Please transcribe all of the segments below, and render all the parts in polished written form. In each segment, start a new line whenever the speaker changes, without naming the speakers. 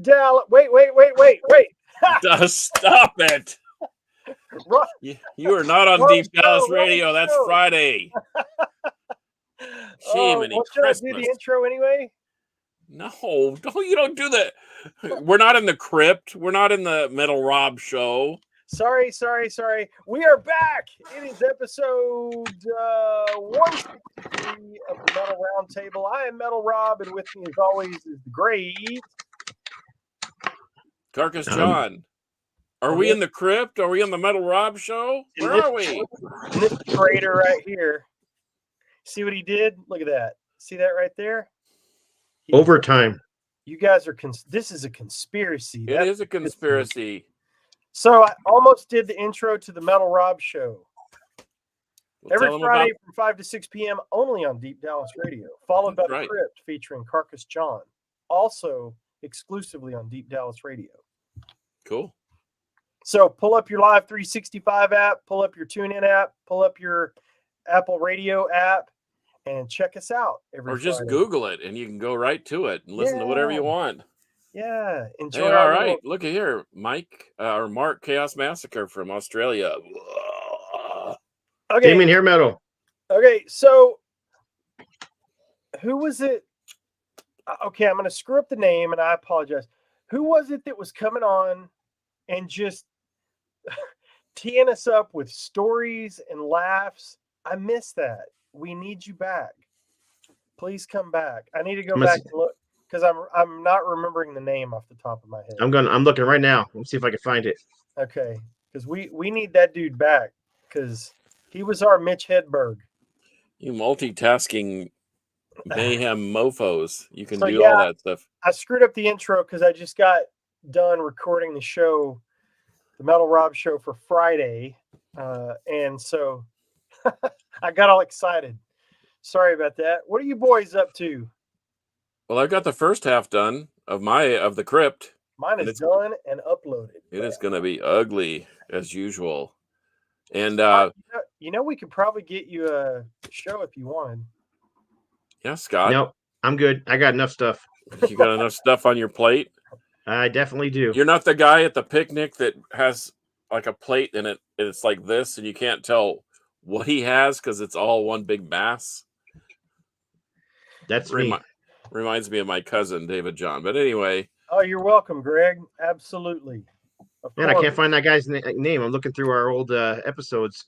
Dallas. Wait.
Stop it.
Run,
You are not on
wrong
Deep
show,
Dallas
wrong
Radio. That's
show.
Friday. Jiminy
Well, should I do
Christmas.
the intro anyway?
No, you don't do that. We're not in the crypt. We're not in the Metal Rob show.
Sorry. We are back. It is episode 163 of the Metal Roundtable. I am Metal Rob, and with me, as always, is the great
Carcass John. Are we in the crypt? Are we on the Metal Rob show? Where are we?
This traitor right here. See what he did? Look at that. See that right there?
Overtime.
You guys are. This is a conspiracy.
It is a conspiracy.
So I almost did the intro to the Metal Rob show.
We'll
Every Friday from 5 to 6 p.m. only on Deep Dallas Radio, followed by The Crypt featuring Carcass John, also exclusively on Deep Dallas Radio.
Cool.
So pull up your Live 365 app, pull up your TuneIn app, pull up your Apple Radio app, and check us out.
Or just Friday. Google it, and you can go right to it and listen to whatever you want.
Yeah, enjoy.
Hey, all right, look at here, Mark Chaos Massacre from Australia.
Okay, Damien Hair Metal.
Okay, so who was it? Okay, I'm going to screw up the name, and I apologize. Who was it that was coming on and just teeing us up with stories and laughs? I miss that. We need you back. Please come back. I need to go back and look. Because I'm not remembering the name off the top of my head.
I'm looking right now. Let's see if I can find it.
Okay, because we need that dude back because he was our Mitch Hedberg.
You multitasking mayhem mofos. You can do all that stuff.
I screwed up the intro because I just got done recording the show, the Metal Rob show for Friday, and so I got all excited. Sorry about that. What are you boys up to?
Well, I got the first half done of the crypt.
Mine is done and uploaded.
It is going to be ugly as usual. And
we could probably get you a show if you wanted.
Yeah, Scott.
Nope, I'm good. I got enough stuff.
You got enough stuff on your plate?
I definitely do.
You're not the guy at the picnic that has like a plate and it's like this, and you can't tell what he has because it's all one big mass.
That's me.
Reminds me of my cousin, David John. But anyway.
Oh, you're welcome, Greg. Absolutely.
Man, I can't find that guy's name. I'm looking through our old episodes.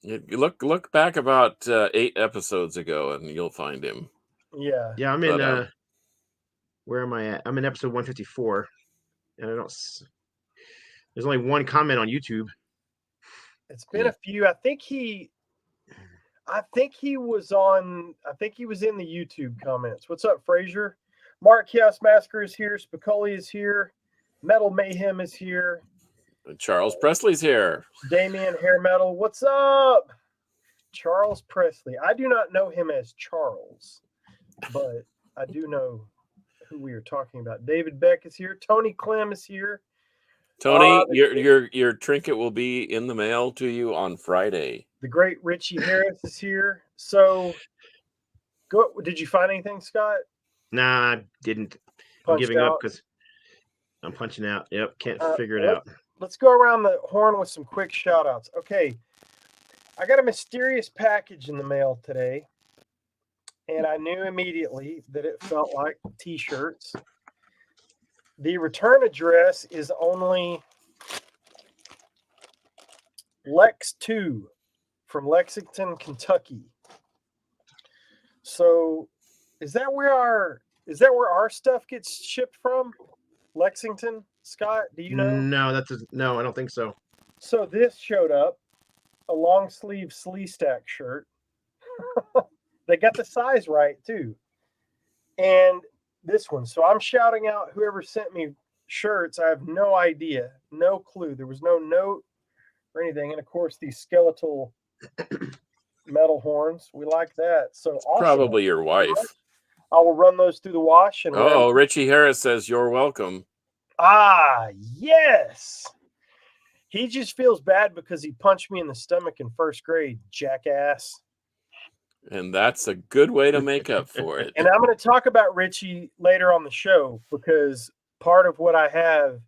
You look back about 8 episodes ago, and you'll find him.
Yeah.
Yeah, I'm in. Where am I at? I'm in episode 154, and I don't. There's only one comment on YouTube.
It's been a few. I think he was in the YouTube comments. What's up, Frazier? Mark Chaos Massacre is here. Spicoli is here. Metal Mayhem is here.
And Charles Presley's here.
Damien Hair Metal. What's up? Charles Presley. I do not know him as Charles, but I do know who we are talking about. David Beck is here. Tony Clem is here.
Tony, your trinket will be in the mail to you on Friday.
The great Richie Harris is here. So, did you find anything, Scott?
Nah, I didn't. I'm giving up because I'm punching out. Yep, can't figure it out.
Let's go around the horn with some quick shout-outs. Okay, I got a mysterious package in the mail today, and I knew immediately that it felt like T-shirts. The return address is only Lex 2 from Lexington, Kentucky. So, is that where our stuff gets shipped from? Lexington, Scott? Do you know?
No, I don't think so.
So this showed up, a long sleeve Slee Stack shirt. They got the size right too, and this one. So I'm shouting out whoever sent me shirts. I have no idea, no clue. There was no note or anything, and of course these skeletal metal horns. We like that. So awesome.
Probably your wife.
I will run those through the wash. And
Richie Harris says you're welcome.
Ah, yes. He just feels bad because he punched me in the stomach in first grade, jackass.
And that's a good way to make up for it.
And I'm going to talk about Richie later on the show because part of what I have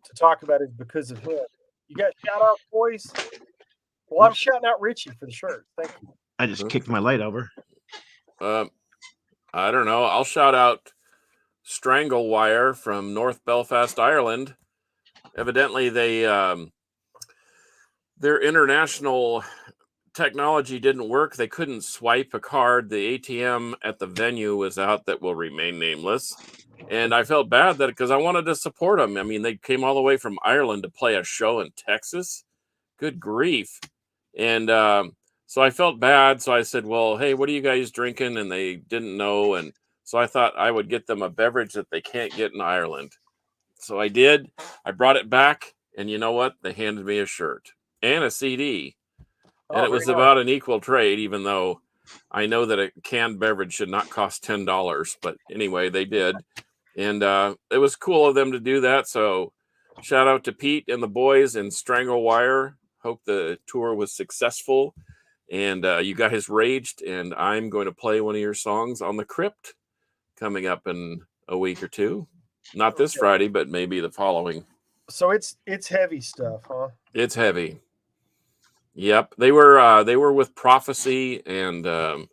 to talk about is because of him. You got shout out, boys? Well, I'm shouting out Richie for the shirt. Thank you.
I just kicked my light over.
I don't know. I'll shout out Stranglewire from North Belfast, Ireland. Evidently, their international technology didn't work. They couldn't swipe a card. The ATM at the venue was out that will remain nameless. And I felt bad that because I wanted to support them. I mean, they came all the way from Ireland to play a show in Texas. Good grief. And so I felt bad. So I said, well, hey, what are you guys drinking? And they didn't know. And so I thought I would get them a beverage that they can't get in Ireland. So I did. I brought it back. And you know what? They handed me a shirt and a CD. And it was about an equal trade, even though I know that a canned beverage should not cost $10. But anyway, they did. And it was cool of them to do that. So shout out to Pete and the boys and Stranglewire. Hope the tour was successful. And you guys raged. And I'm going to play one of your songs on the Crypt coming up in a week or two. Not this Friday, but maybe the following.
So it's heavy stuff, huh?
It's heavy. Yep, they were with Prophecy and
death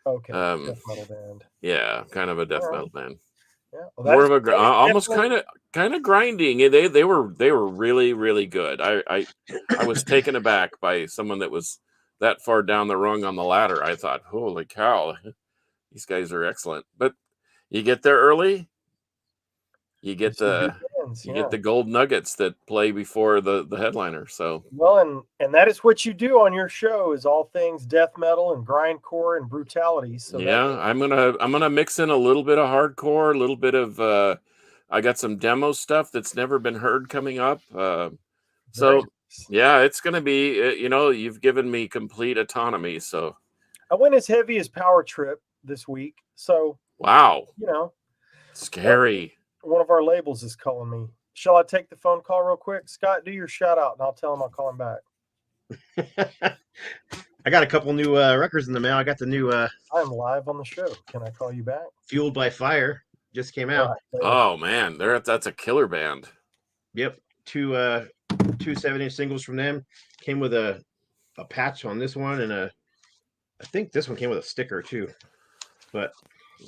metal band.
Yeah, kind of a death metal band.
Yeah, well,
more of a almost kind of grinding. They were really, really good. I was taken aback by someone that was that far down the rung on the ladder. I thought, holy cow, these guys are excellent. But you get there early, you get get the gold nuggets that play before the headliner. So
well, and that is what you do on your show is all things death metal and grindcore and brutality. So
yeah, I'm gonna mix in a little bit of hardcore, a little bit of I got some demo stuff that's never been heard coming up. So yeah, it's gonna be you've given me complete autonomy. So
I went as heavy as Power Trip this week. So
wow,
scary. One of our labels is calling me. Shall I take the phone call real quick? Scott, do your shout out and I'll tell him I'll call him back.
I got a couple new records in the mail. I got the new
I'm live on the show. Can I call you back?
Fueled by Fire just came out.
Oh man, that's a killer band.
Yep. Two 7-inch singles from them. Came with a patch on this one and I think this one came with a sticker too. But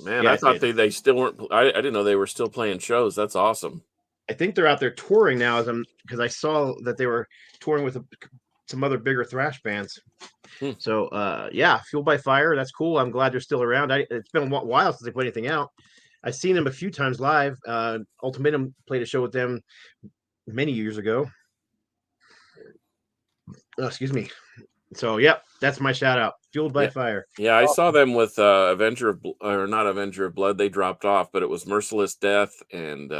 man, yeah, I thought they still weren't. I didn't know they were still playing shows. That's awesome.
I think they're out there touring now, because I saw that they were touring with some other bigger thrash bands. So yeah, Fueled by Fire. That's cool. I'm glad they're still around. It's been a while since they put anything out. I've seen them a few times live. Ultimatum played a show with them many years ago. Oh, excuse me. So yeah, that's my shout out. Fueled by Fire.
Yeah, I saw them with Avenger of Blood. They dropped off, but it was Merciless Death and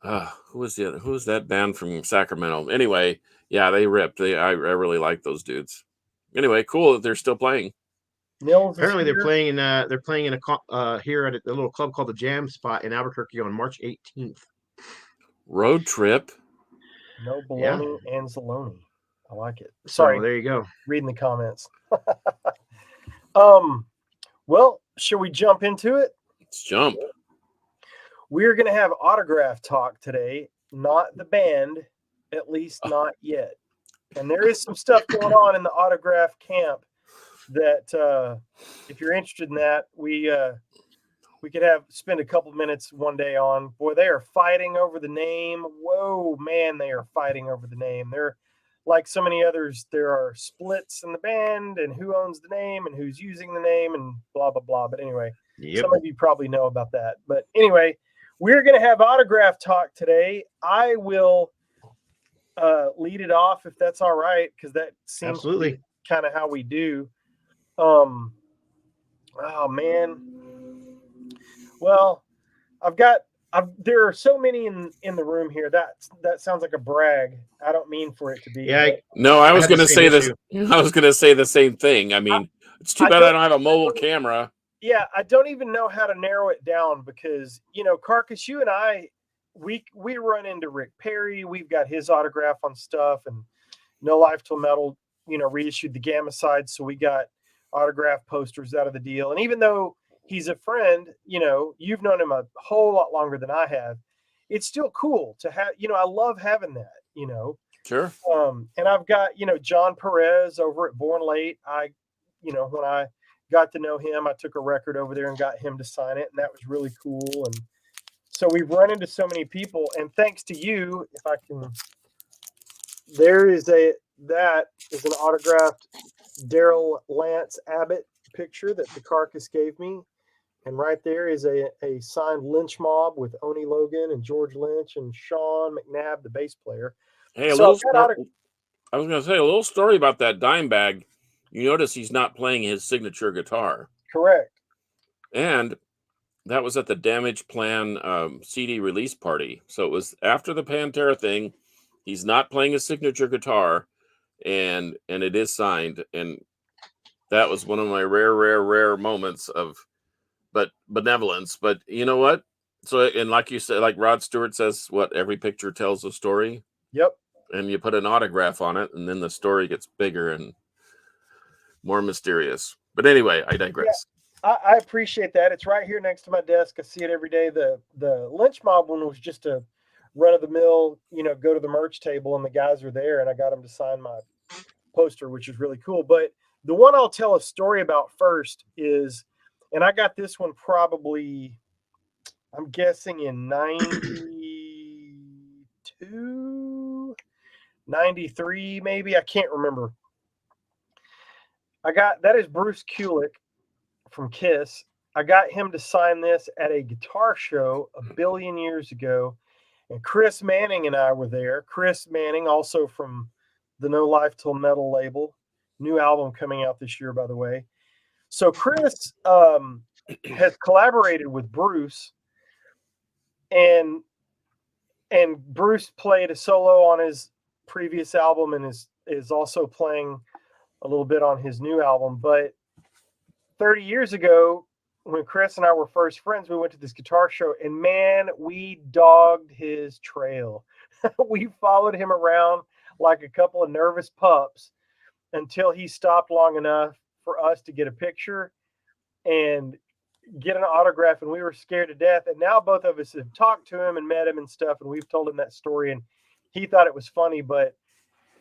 who was that band from Sacramento? Anyway, yeah, they ripped. I really like those dudes. Anyway, cool that they're still playing.
Apparently they're playing in a here at a little club called the Jam Spot in Albuquerque on March 18th.
Road trip.
No baloney and Zaloni. I like it. Sorry.
So there you go.
Reading the comments. Well, should we jump into it?
Let's jump.
We're going to have autograph talk today. Not the band, at least not yet. And there is some stuff going on in the autograph camp that if you're interested in that, we could spend a couple minutes one day on. Boy, they are fighting over the name. Whoa, man, they are fighting over the name. They're like so many others, there are splits in the band and who owns the name and who's using the name and blah, blah, blah. But anyway, some of you probably know about that. But anyway, we're going to have autograph talk today. I will lead it off if that's all right, because that seems
absolutely
kind of how we do. Oh, man. Well, there are so many in the room here. That sounds like a brag. I don't mean for it to be.
Yeah.
No, I was going to say this. I was going to say the same thing. I mean, it's too bad I don't have a mobile camera.
Yeah, I don't even know how to narrow it down because, Carcass, you and I, we run into Rick Perry. We've got his autograph on stuff, and No Life Till Metal, reissued the Gamma side, so we got autograph posters out of the deal. And even though he's a friend, you've known him a whole lot longer than I have. It's still cool to have, I love having that.
Sure.
And I've got, John Perez over at Born Late. When I got to know him, I took a record over there and got him to sign it, and that was really cool. And so we've run into so many people, and thanks to you, if I can, that is an autographed Daryl Lance Abbott picture that the Carcass gave me. And right there is a signed Lynch Mob with Oni Logan and George Lynch and Sean McNabb, the bass player.
Hey,
So
I was going to say a little story about that dime bag. You notice he's not playing his signature guitar.
Correct.
And that was at the Damage Plan CD release party. So it was after the Pantera thing. He's not playing his signature guitar, and it is signed. And that was one of my rare moments of benevolence. But you know what? So, and like you said, like Rod Stewart says, every picture tells a story.
Yep.
And you put an autograph on it, and then the story gets bigger and more mysterious. But anyway, I digress.
Yeah, I appreciate that. It's right here next to my desk. I see it every day. The Lynch Mob one was just a run of the mill, go to the merch table, and the guys are there, and I got them to sign my poster, which is really cool. But the one I'll tell a story about first is, and I got this one probably, I'm guessing in 92, 93, maybe. I can't remember. That is Bruce Kulick from Kiss. I got him to sign this at a guitar show a billion years ago. And Chris Manning and I were there. Chris Manning, also from the No Life Till Metal label. New album coming out this year, by the way. So Chris has collaborated with Bruce. And Bruce played a solo on his previous album and is also playing a little bit on his new album. But 30 years ago, when Chris and I were first friends, we went to this guitar show, and man, we dogged his trail. We followed him around like a couple of nervous pups until he stopped long enough for us to get a picture and get an autograph, and we were scared to death. And now both of us have talked to him and met him and stuff, and we've told him that story, and he thought it was funny. But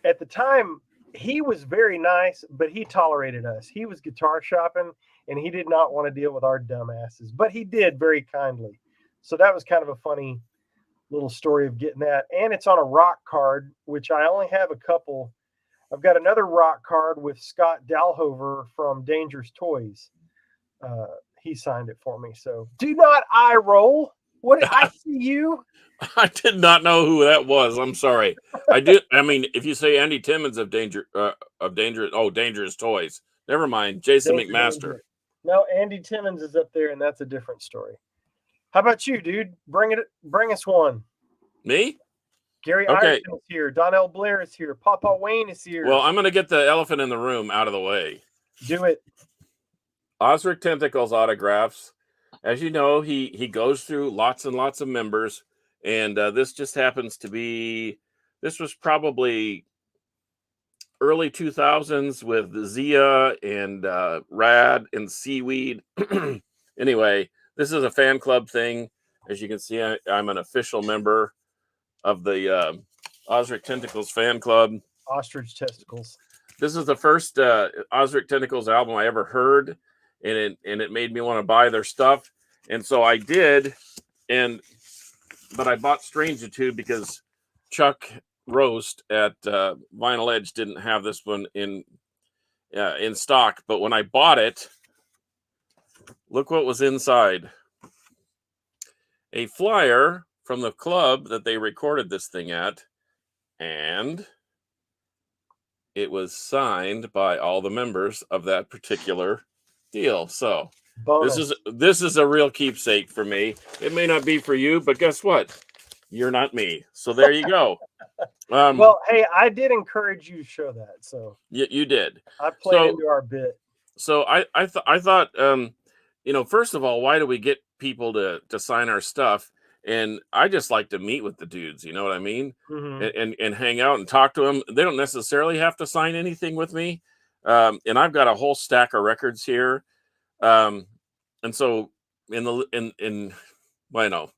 at the time, he was very nice, but he tolerated us. He was guitar shopping, and he did not want to deal with our dumbasses, but he did very kindly. So that was kind of a funny little story of getting that. And it's on a rock card, which I only have a couple. I've got another rock card with Scott Dalhover from Dangerous Toys. He signed it for me. So do not eye roll. What did I see you?
I did not know who that was. I'm sorry. I did. I mean, if you say Andy Timmons of Dangerous Toys, never mind. Jason McMaster.
No, Andy Timmons is up there, and that's a different story. How about you, dude? Bring us one.
Me?
Gary Ireton is here. Donnell Blair is here. Papa Wayne is here.
Well, I'm going to get the elephant in the room out of the way.
Do it.
Osric Tentacles autographs. As you know, he goes through lots and lots of members, and this just happens to be. This was probably early 2000s with Zia and Rad and Seaweed. Anyway, this is a fan club thing. As you can see, I'm an official member of the Osric Tentacles fan club.
Ostrich Testicles.
This is the first Osric Tentacles album I ever heard, and it made me want to buy their stuff. And so I did, but I bought Strangitude because Chuck Roast at Vinyl Edge didn't have this one in stock. But when I bought it, look what was inside. A flyer from the club that they recorded this thing at, and it was signed by all the members of that particular deal. So this is a real keepsake for me. It may not be for you, but guess what? You're not me. So there you go.
Well, hey, I did encourage you to show that. So
you did.
I played into our bit.
So I thought, first of all, why do we get people to sign our stuff? And I just like to meet with the dudes, you know what I mean? Mm-hmm. And hang out and talk to them. They don't necessarily have to sign anything with me. And I've got a whole stack of records here. and so in bueno,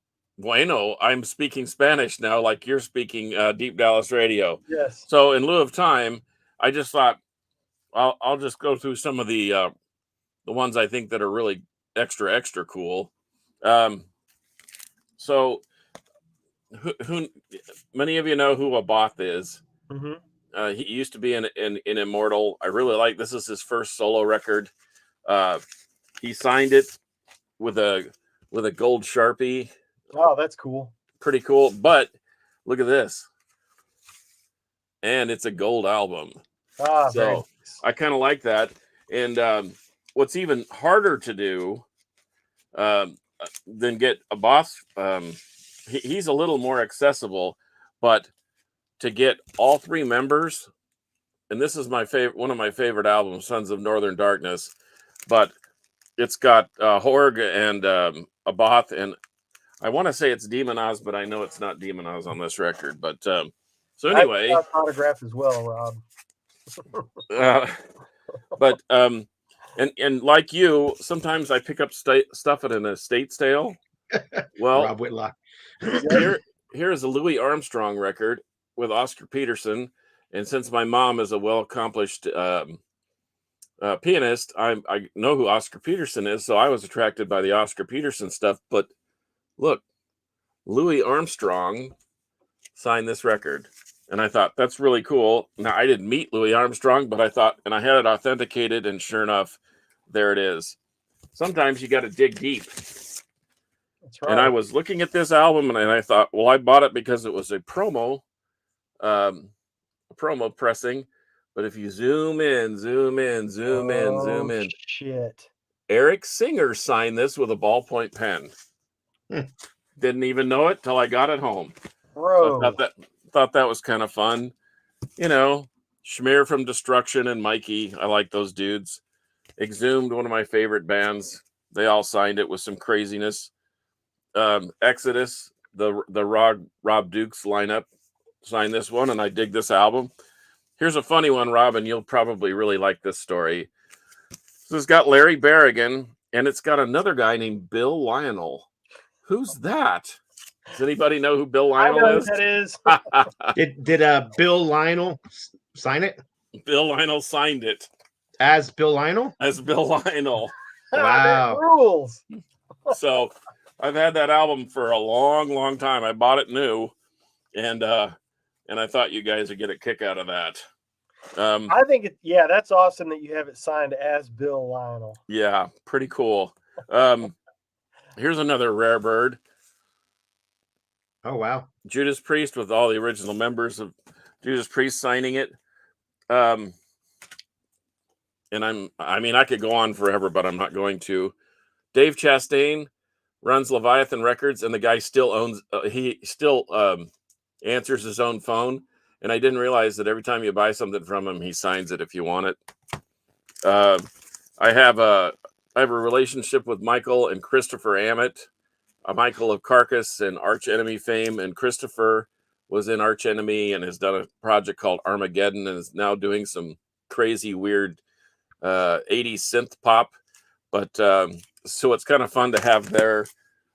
I'm speaking Spanish now, like you're speaking Deep Dallas Radio.
Yes.
So in lieu of time, I just thought I'll just go through some of the ones I think that are really extra cool. So who many of you know who Abath is?
Mm-hmm.
He used to be in Immortal. I really like this. Is his first solo record. He signed it with a gold Sharpie.
Oh, that's cool.
Pretty cool. But look at this, and it's a gold album.
Ah,
so
very nice.
I kind of like that. And what's even harder to do than get Abath, he's a little more accessible, but to get all three members, and this is my favorite, one of my favorite albums, Sons of Northern Darkness, but it's got Horg and Abath, and I want to say it's Demon Oz, but I know it's not Demon Oz on this record. But so anyway,
I've got autograph as well, Rob.
But and like you, sometimes I pick up stuff at an estate sale. Well,
Rob Whitlock.
here is a Louis Armstrong record with Oscar Peterson, and since my mom is a well-accomplished pianist, I know who Oscar Peterson is, so I was attracted by the Oscar Peterson stuff. But look, Louis Armstrong signed this record, and I thought that's really cool. Now, I didn't meet Louis Armstrong, but I thought, and I had it authenticated, and sure enough, there it is. Sometimes you got to dig deep.
That's right.
And I was looking at this album, and I thought, well, I bought it because it was a promo pressing. But if you zoom in,
shit.
Eric Singer signed this with a ballpoint pen. Didn't even know it till I got it home.
Bro.
So I thought that was kind of fun. You know, Schmear from Destruction and Mikey. I like those dudes. Exhumed, one of my favorite bands. They all signed it with some craziness. Exodus, the Rob Dukes lineup, signed this one, and I dig this album. Here's a funny one, Rob, and you'll probably really like this story. So it's got Larry Berrigan, and it's got another guy named Bill Lionel. Who's that? Does anybody know who Bill Lionel is?
I know who that is.
Did Bill Lionel sign it?
Bill Lionel signed it.
As Bill Lionel?
As Bill Lionel.
Wow.
Rules.
So I've had that album for a long time. I bought it new, and I thought you guys would get a kick out of that.
I think that's awesome that you have it signed as Bill Lionel.
Yeah, pretty cool. Here's another rare bird.
Oh, wow.
Judas Priest with all the original members of Judas Priest signing it. And I could go on forever, but I'm not going to. Dave Chastain runs Leviathan Records, and the guy still owns, he still answers his own phone. And I didn't realize that every time you buy something from him, he signs it if you want it. I have a relationship with Michael and Christopher Ammett. Michael of Carcass and Arch Enemy fame, and Christopher was in Arch Enemy and has done a project called Armageddon and is now doing some crazy, weird 80s synth pop. But so it's kind of fun to have their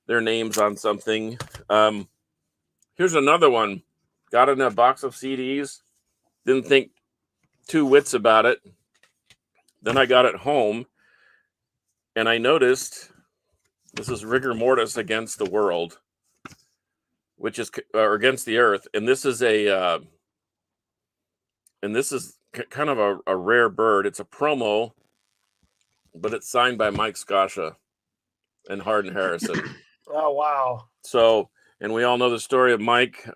names on something. Here's another one. Got it in a box of CDs. Didn't think two wits about it. Then I got it home, and I noticed this is Rigor Mortis Against the World, which is or Against the Earth, and this is kind of a rare bird. It's a promo, but it's signed by Mike Scascia and Hardin Harrison.
Oh, wow.
So, and we all know the story of Mike.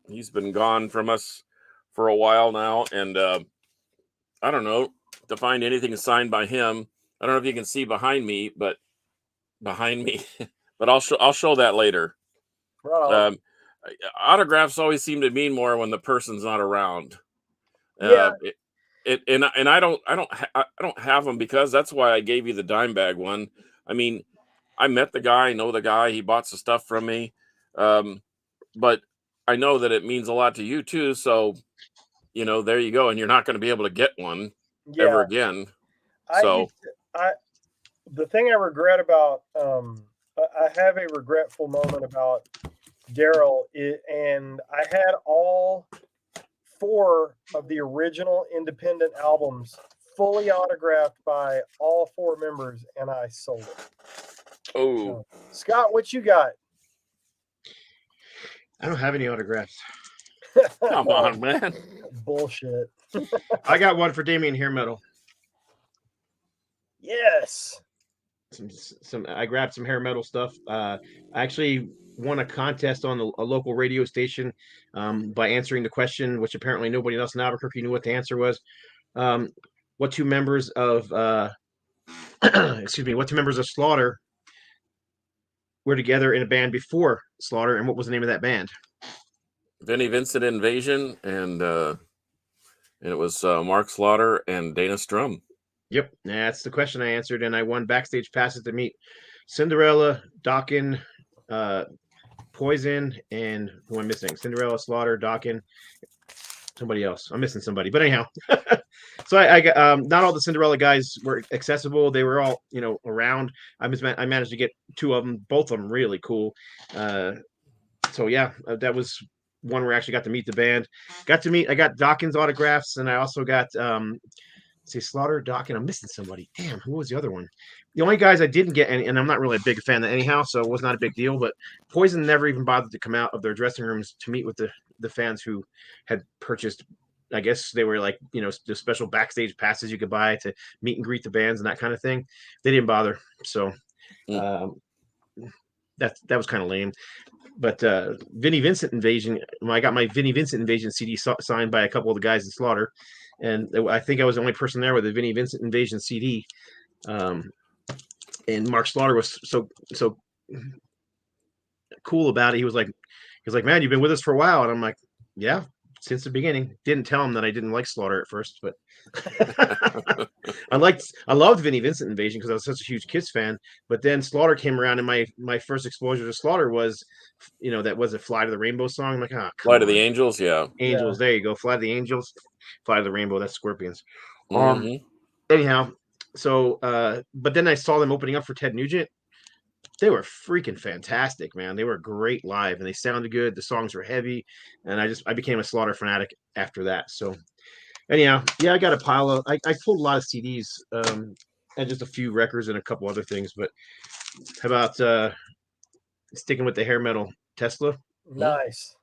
He's been gone from us for a while now, and I don't know, to find anything signed by him. I don't know if you can see behind me, but I'll show that later.
Right.
Autographs always seem to mean more when the person's not around.
Yeah.
I don't have them, because that's why I gave you the dime bag one. I mean, I met the guy, I know the guy, he bought some stuff from me. But I know that it means a lot to you too. So, there you go. And you're not going to be able to get one ever again.
the thing I regret about I have a regretful moment about Daryl, and I had all 4 of the original Independent albums fully autographed by all 4 members, and I sold it.
Oh,
Scott, what you got?
I don't have any autographs.
come on, man.
Bullshit.
I got one for Damien Hair Metal.
Yes.
Some I grabbed some hair metal stuff. I actually won a contest on a local radio station by answering the question, which apparently nobody else in Albuquerque knew what the answer was. What 2 members of excuse me, what 2 members of Slaughter were together in a band before Slaughter, and what was the name of that band?
Vinnie Vincent Invasion, and it was Mark Slaughter and Dana Strum.
Yep, that's the question I answered, and I won backstage passes to meet Cinderella, Dawkins, Poison, and who am I missing? Cinderella, Slaughter, Dawkins, somebody else. I'm missing somebody, but anyhow. So I got not all the Cinderella guys were accessible. They were all around. I managed to get 2 of them, both of them really cool. So yeah, that was one where I actually got to meet the band. I got Dawkins autographs, and I also got Slaughter, Dawkins. I'm missing somebody. Damn, who was the other one? The only guys I didn't get, and I'm not really a big fan of anyhow, so it was not a big deal. But Poison never even bothered to come out of their dressing rooms to meet with the fans who had purchased. I guess they were like, the special backstage passes you could buy to meet and greet the bands and that kind of thing. They didn't bother. So that was kind of lame. But Vinnie Vincent Invasion, I got my Vinnie Vincent Invasion CD signed by a couple of the guys in Slaughter. And I think I was the only person there with a Vinnie Vincent Invasion CD. And Mark Slaughter was so cool about it. He was like, man, you've been with us for a while. And I'm like, yeah, since the beginning. Didn't tell him that I didn't like Slaughter at first, but I loved Vinnie Vincent Invasion because I was such a huge Kiss fan. But then Slaughter came around, and my first exposure to Slaughter was, that was a Fly to the Rainbow song. I'm like,
Fly to the Angels, yeah.
Angels, yeah. There you go. Fly to the Angels, Fly to the Rainbow, that's Scorpions. Anyhow, so but then I saw them opening up for Ted Nugent. They were freaking fantastic, man. They were great live, and they sounded good. The songs were heavy, and I became a Slaughter fanatic after that. So anyhow, yeah, I got a pile of I pulled a lot of CDs and just a few records and a couple other things. But how about sticking with the hair metal Tesla?
Nice.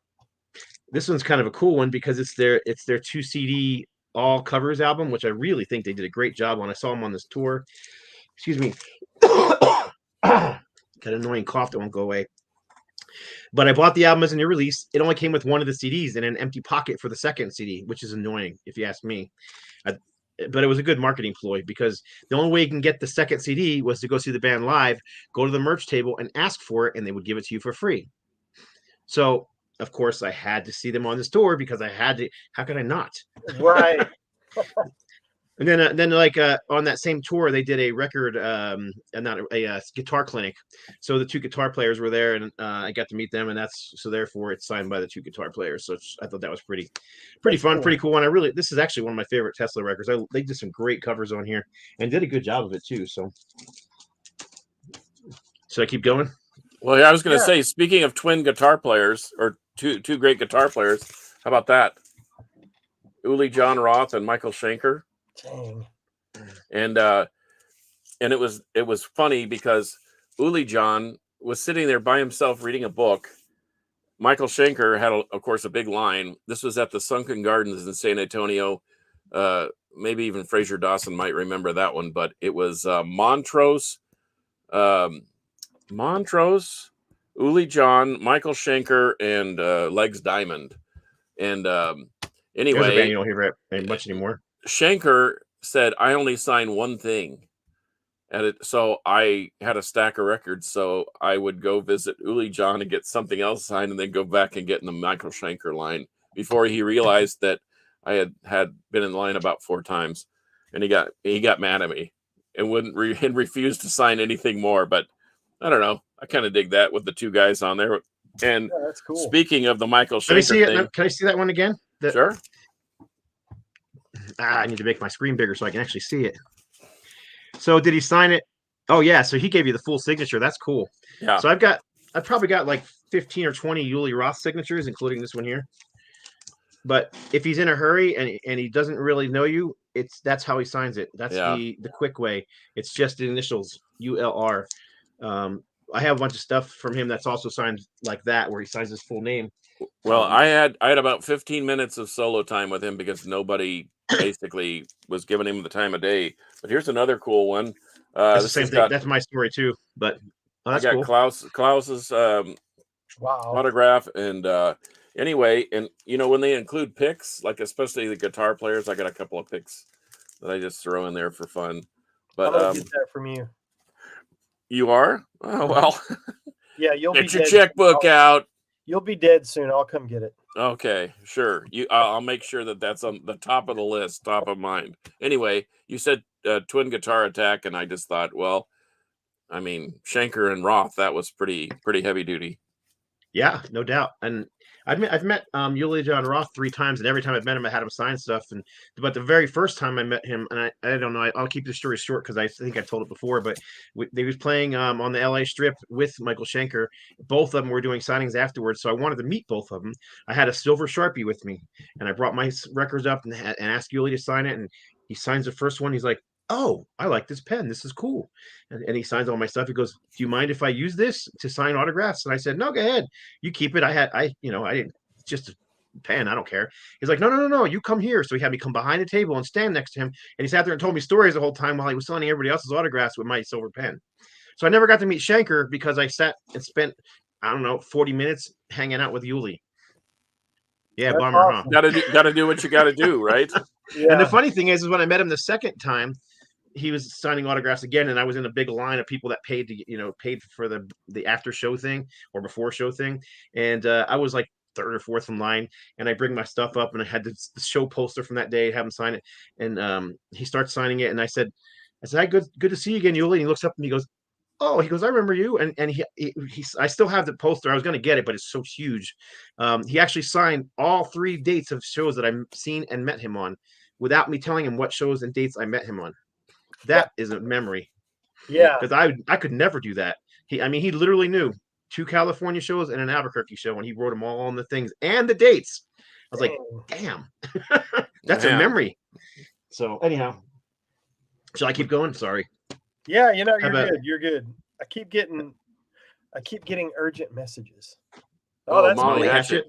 This one's kind of a cool one because it's their 2 CD all covers album, which I really think they did a great job on. I saw them on this tour. Excuse me. Got an annoying cough that won't go away. But I bought the album as a new release. It only came with one of the CDs and an empty pocket for the second CD, which is annoying if you ask me. But it was a good marketing ploy because the only way you can get the second CD was to go see the band live, go to the merch table and ask for it, and they would give it to you for free. So, of course, I had to see them on this tour because I had to. How could I not?
Right.
And then like on that same tour, they did a record, not a guitar clinic. So the 2 guitar players were there, and I got to meet them, and therefore it's signed by the 2 guitar players. So I thought that was pretty fun, cool. Pretty cool. And this is actually one of my favorite Tesla records. They did some great covers on here and did a good job of it too. So should I keep going?
Well, yeah, I was going to say, speaking of twin guitar players or two great guitar players, how about that? Uli John Roth and Michael Schenker.
Dang.
And it was funny because Uli John was sitting there by himself reading a book. Michael Schenker had, of course, a big line. This was at the Sunken Gardens in San Antonio. Maybe even Fraser Dawson might remember that one, but it was Montrose, Uli John, Michael Schenker, and Legs Diamond. And anyway,
there's a band you don't hear very much anymore.
Schenker said, I only sign one thing. So I had a stack of records, so I would go visit Uli John and get something else signed and then go back and get in the Michael Schenker line before he realized that I had been in line about 4 times. And he got mad at me and and refused to sign anything more. But I don't know. I kind of dig that with the 2 guys on there. And
that's cool.
Speaking of the Michael Schenker thing,
can I see that one again?
Sure.
I need to make my screen bigger so I can actually see it. So did he sign it Oh yeah, so he gave you the full signature. That's cool.
Yeah.
So I've probably got like 15 or 20 Yuli Roth signatures, including this one here. But if he's in a hurry and he doesn't really know you, that's how he signs it. That's
Yeah.
the quick way. It's just the initials ULR. I have a bunch of stuff from him that's also signed like that, where he signs his full name.
Well, I had about 15 minutes of solo time with him because nobody basically was giving him the time of day. But here's another cool one.
That's the same thing. That's my story too. But
I got
cool.
Klaus's
Wow.
autograph, and anyway, and when they include picks, like especially the guitar players, I got a couple of picks that I just throw in there for fun. But
I'm gonna get that from you.
You are? Oh well.
Yeah, you'll
get
be
your
dead
checkbook out.
You'll be dead soon. I'll come get it.
Okay, sure. I'll make sure that's on the top of the list, top of mind. Anyway, you said Twin Guitar Attack, and I just thought, well, I mean, Schenker and Roth, that was pretty heavy duty.
Yeah, no doubt. And I've met Uli Jon Roth 3 times, and every time I've met him, I had him sign stuff. But the very first time I met him, and I don't know, I'll keep the story short because I think I told it before. But they was playing on the LA Strip with Michael Schenker. Both of them were doing signings afterwards, so I wanted to meet both of them. I had a silver Sharpie with me, and I brought my records up and asked Uli to sign it. And he signs the first one. He's like, "Oh, I like this pen. This is cool." And he signs all my stuff. He goes, "Do you mind if I use this to sign autographs?" And I said, "No, go ahead. You keep it." I didn't, just a pen. I don't care. He's like, no. You come here. So he had me come behind the table and stand next to him. And he sat there and told me stories the whole time while he was signing everybody else's autographs with my silver pen. So I never got to meet Schenker because I sat and spent, I don't know, 40 minutes hanging out with Uli. Yeah,
That's
bummer,
awesome.
huh?
Gotta do what you gotta do, right?
Yeah.
And the funny thing is when I met him the second time, he was signing autographs again, and I was in a big line of people that paid for the after show thing or before show thing, and I was like 3rd or 4th in line, and I bring my stuff up, and I had the show poster from that day, have him sign it, and he starts signing it, and I said, "Hi, good to see you again, Uli." And he looks up and he goes, "Oh," he goes, "I remember you." And I still have the poster. I was going to get it, but it's so huge. He actually signed all 3 dates of shows that I've seen and met him on, without me telling him what shows and dates I met him on. That is a memory.
Yeah.
Because I could never do that. He literally knew 2 California shows and an Albuquerque show, and he wrote them all on the things and the dates. I was like, damn, that's a memory. So anyhow, shall I keep going? Sorry.
Yeah, you're good. You're good. I keep getting urgent messages.
Oh,
that's
Molly
cool.
Hatchet.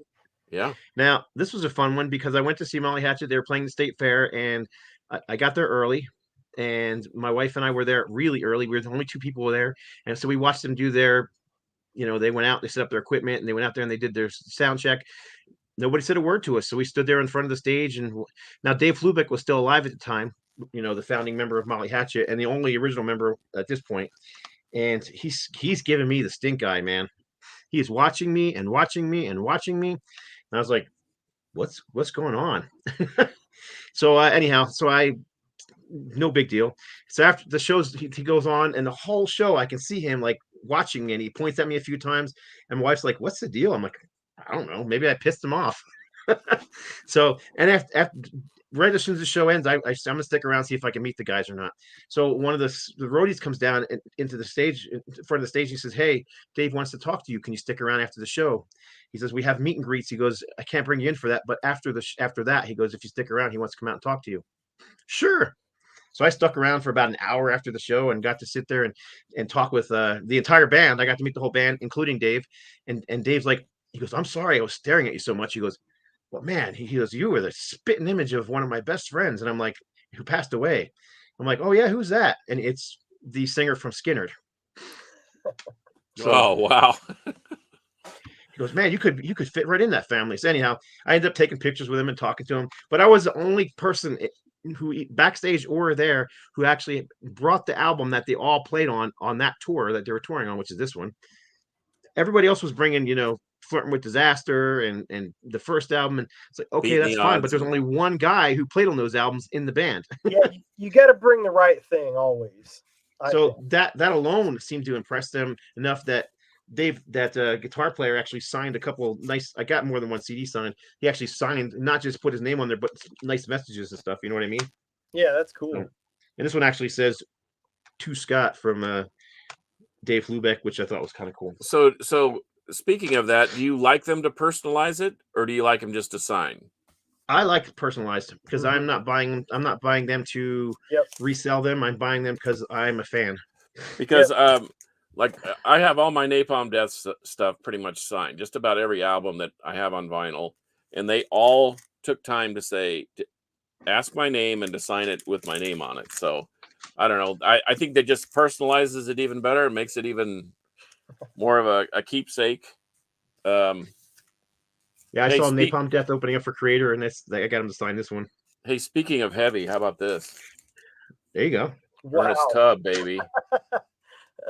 Yeah.
Now, this was a fun one because I went to see Molly Hatchet. They were playing the state fair, and I got there early. And my wife and I were there really early. We were the only 2 people there. And so we watched them do their, they went out, they set up their equipment, and they went out there and they did their sound check. Nobody said a word to us. So we stood there in front of the stage. And now Dave Flubeck was still alive at the time, the founding member of Molly Hatchet and the only original member at this point. And he's giving me the stink eye, man. He is watching me and watching me and watching me. And I was like, what's going on? So anyhow, no big deal. So after the shows, he goes on, and the whole show, I can see him like watching me, and he points at me a few times. And my wife's like, "What's the deal?" I'm like, "I don't know. Maybe I pissed him off." So, and after right as soon as the show ends, I'm gonna stick around, see if I can meet the guys or not. So one of the roadies comes down into the stage, in front of the stage. He says, "Hey, Dave wants to talk to you. Can you stick around after the show?" He says, "We have meet and greets." He goes, "I can't bring you in for that, but after that, he goes, if you stick around, he wants to come out and talk to you." Sure. So I stuck around for about an hour after the show and got to sit there and talk with the entire band. I got to meet the whole band, including Dave. And Dave's like, he goes, "I'm sorry I was staring at you so much." He goes, "Well, man," he goes, "you were the spitting image of one of my best friends." And I'm like, "Who passed away?" I'm like, "Oh yeah, who's that?" And it's the singer from Skynyrd.
So, oh wow.
He goes, "Man, you could fit right in that family." So anyhow, I ended up taking pictures with him and talking to him. But I was the only person who backstage or there who actually brought the album that they all played on that tour that they were touring on, which is this one. Everybody else was bringing, Flirting with Disaster and the first album, and it's like, okay, that's fine, but there's only one guy who played on those albums in the band.
Yeah, you got to bring the right thing always.
So that alone seemed to impress them enough that guitar player actually signed a couple nice. I got more than one CD signed. He actually signed, not just put his name on there, but nice messages and stuff. You know what I mean?
Yeah, that's cool.
So, and this one actually says, To Scott from Dave Lubeck, which I thought was kind of cool.
So speaking of that, do you like them to personalize it, or do you like them just to sign?
I like personalized because
Mhm.
I'm not buying them to
Yep.
resell them. I'm buying them because I'm a fan.
Because like I have all my Napalm Death stuff pretty much signed, just about every album that I have on vinyl, and they all took time to say to ask my name and to sign it with my name on it. So I don't know. I think that just personalizes it even better and makes it even more of a keepsake.
Yeah, I
Hey,
saw Napalm Death opening up for Creator, and I got him to sign this one.
Hey, speaking of heavy, how about this?
There you go.
Wow,
Ernest Tubb, baby.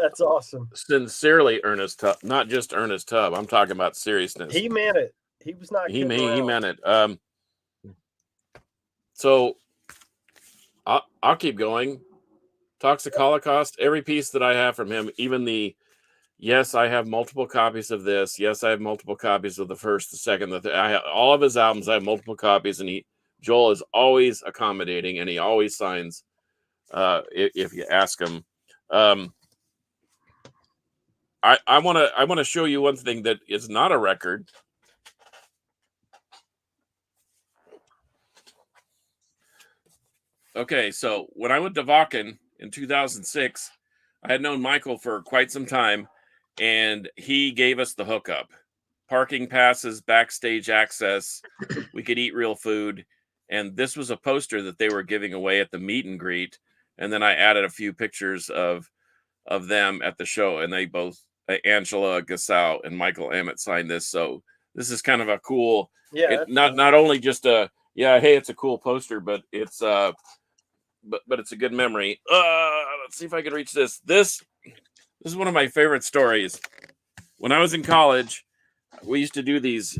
that's awesome.
Sincerely, Ernest Tubb, not just Ernest Tubb. I'm talking about seriousness.
He meant it. He was not
He
kidding around.
meant it. So I'll keep going. Toxic Holocaust, every piece that I have from him, even yes, I have multiple copies of this. Yes, I have multiple copies of the first, the second, I have all of his albums. I have multiple copies, and Joel is always accommodating, and he always signs if you ask him. I want to show you one thing that is not a record. Okay, so when I went to Wacken in 2006, I had known Michael for quite some time, and he gave us the hookup. Parking passes, backstage access, we could eat real food, and this was a poster that they were giving away at the meet and greet, and then I added a few pictures of them at the show, and they both, Angela Gasau and Michael Emmett, signed this. So this is kind of a cool,
Yeah,
not only just hey, it's a cool poster, but it's but it's a good memory. Let's see if I can reach this. This is one of my favorite stories. When I was in college, we used to do these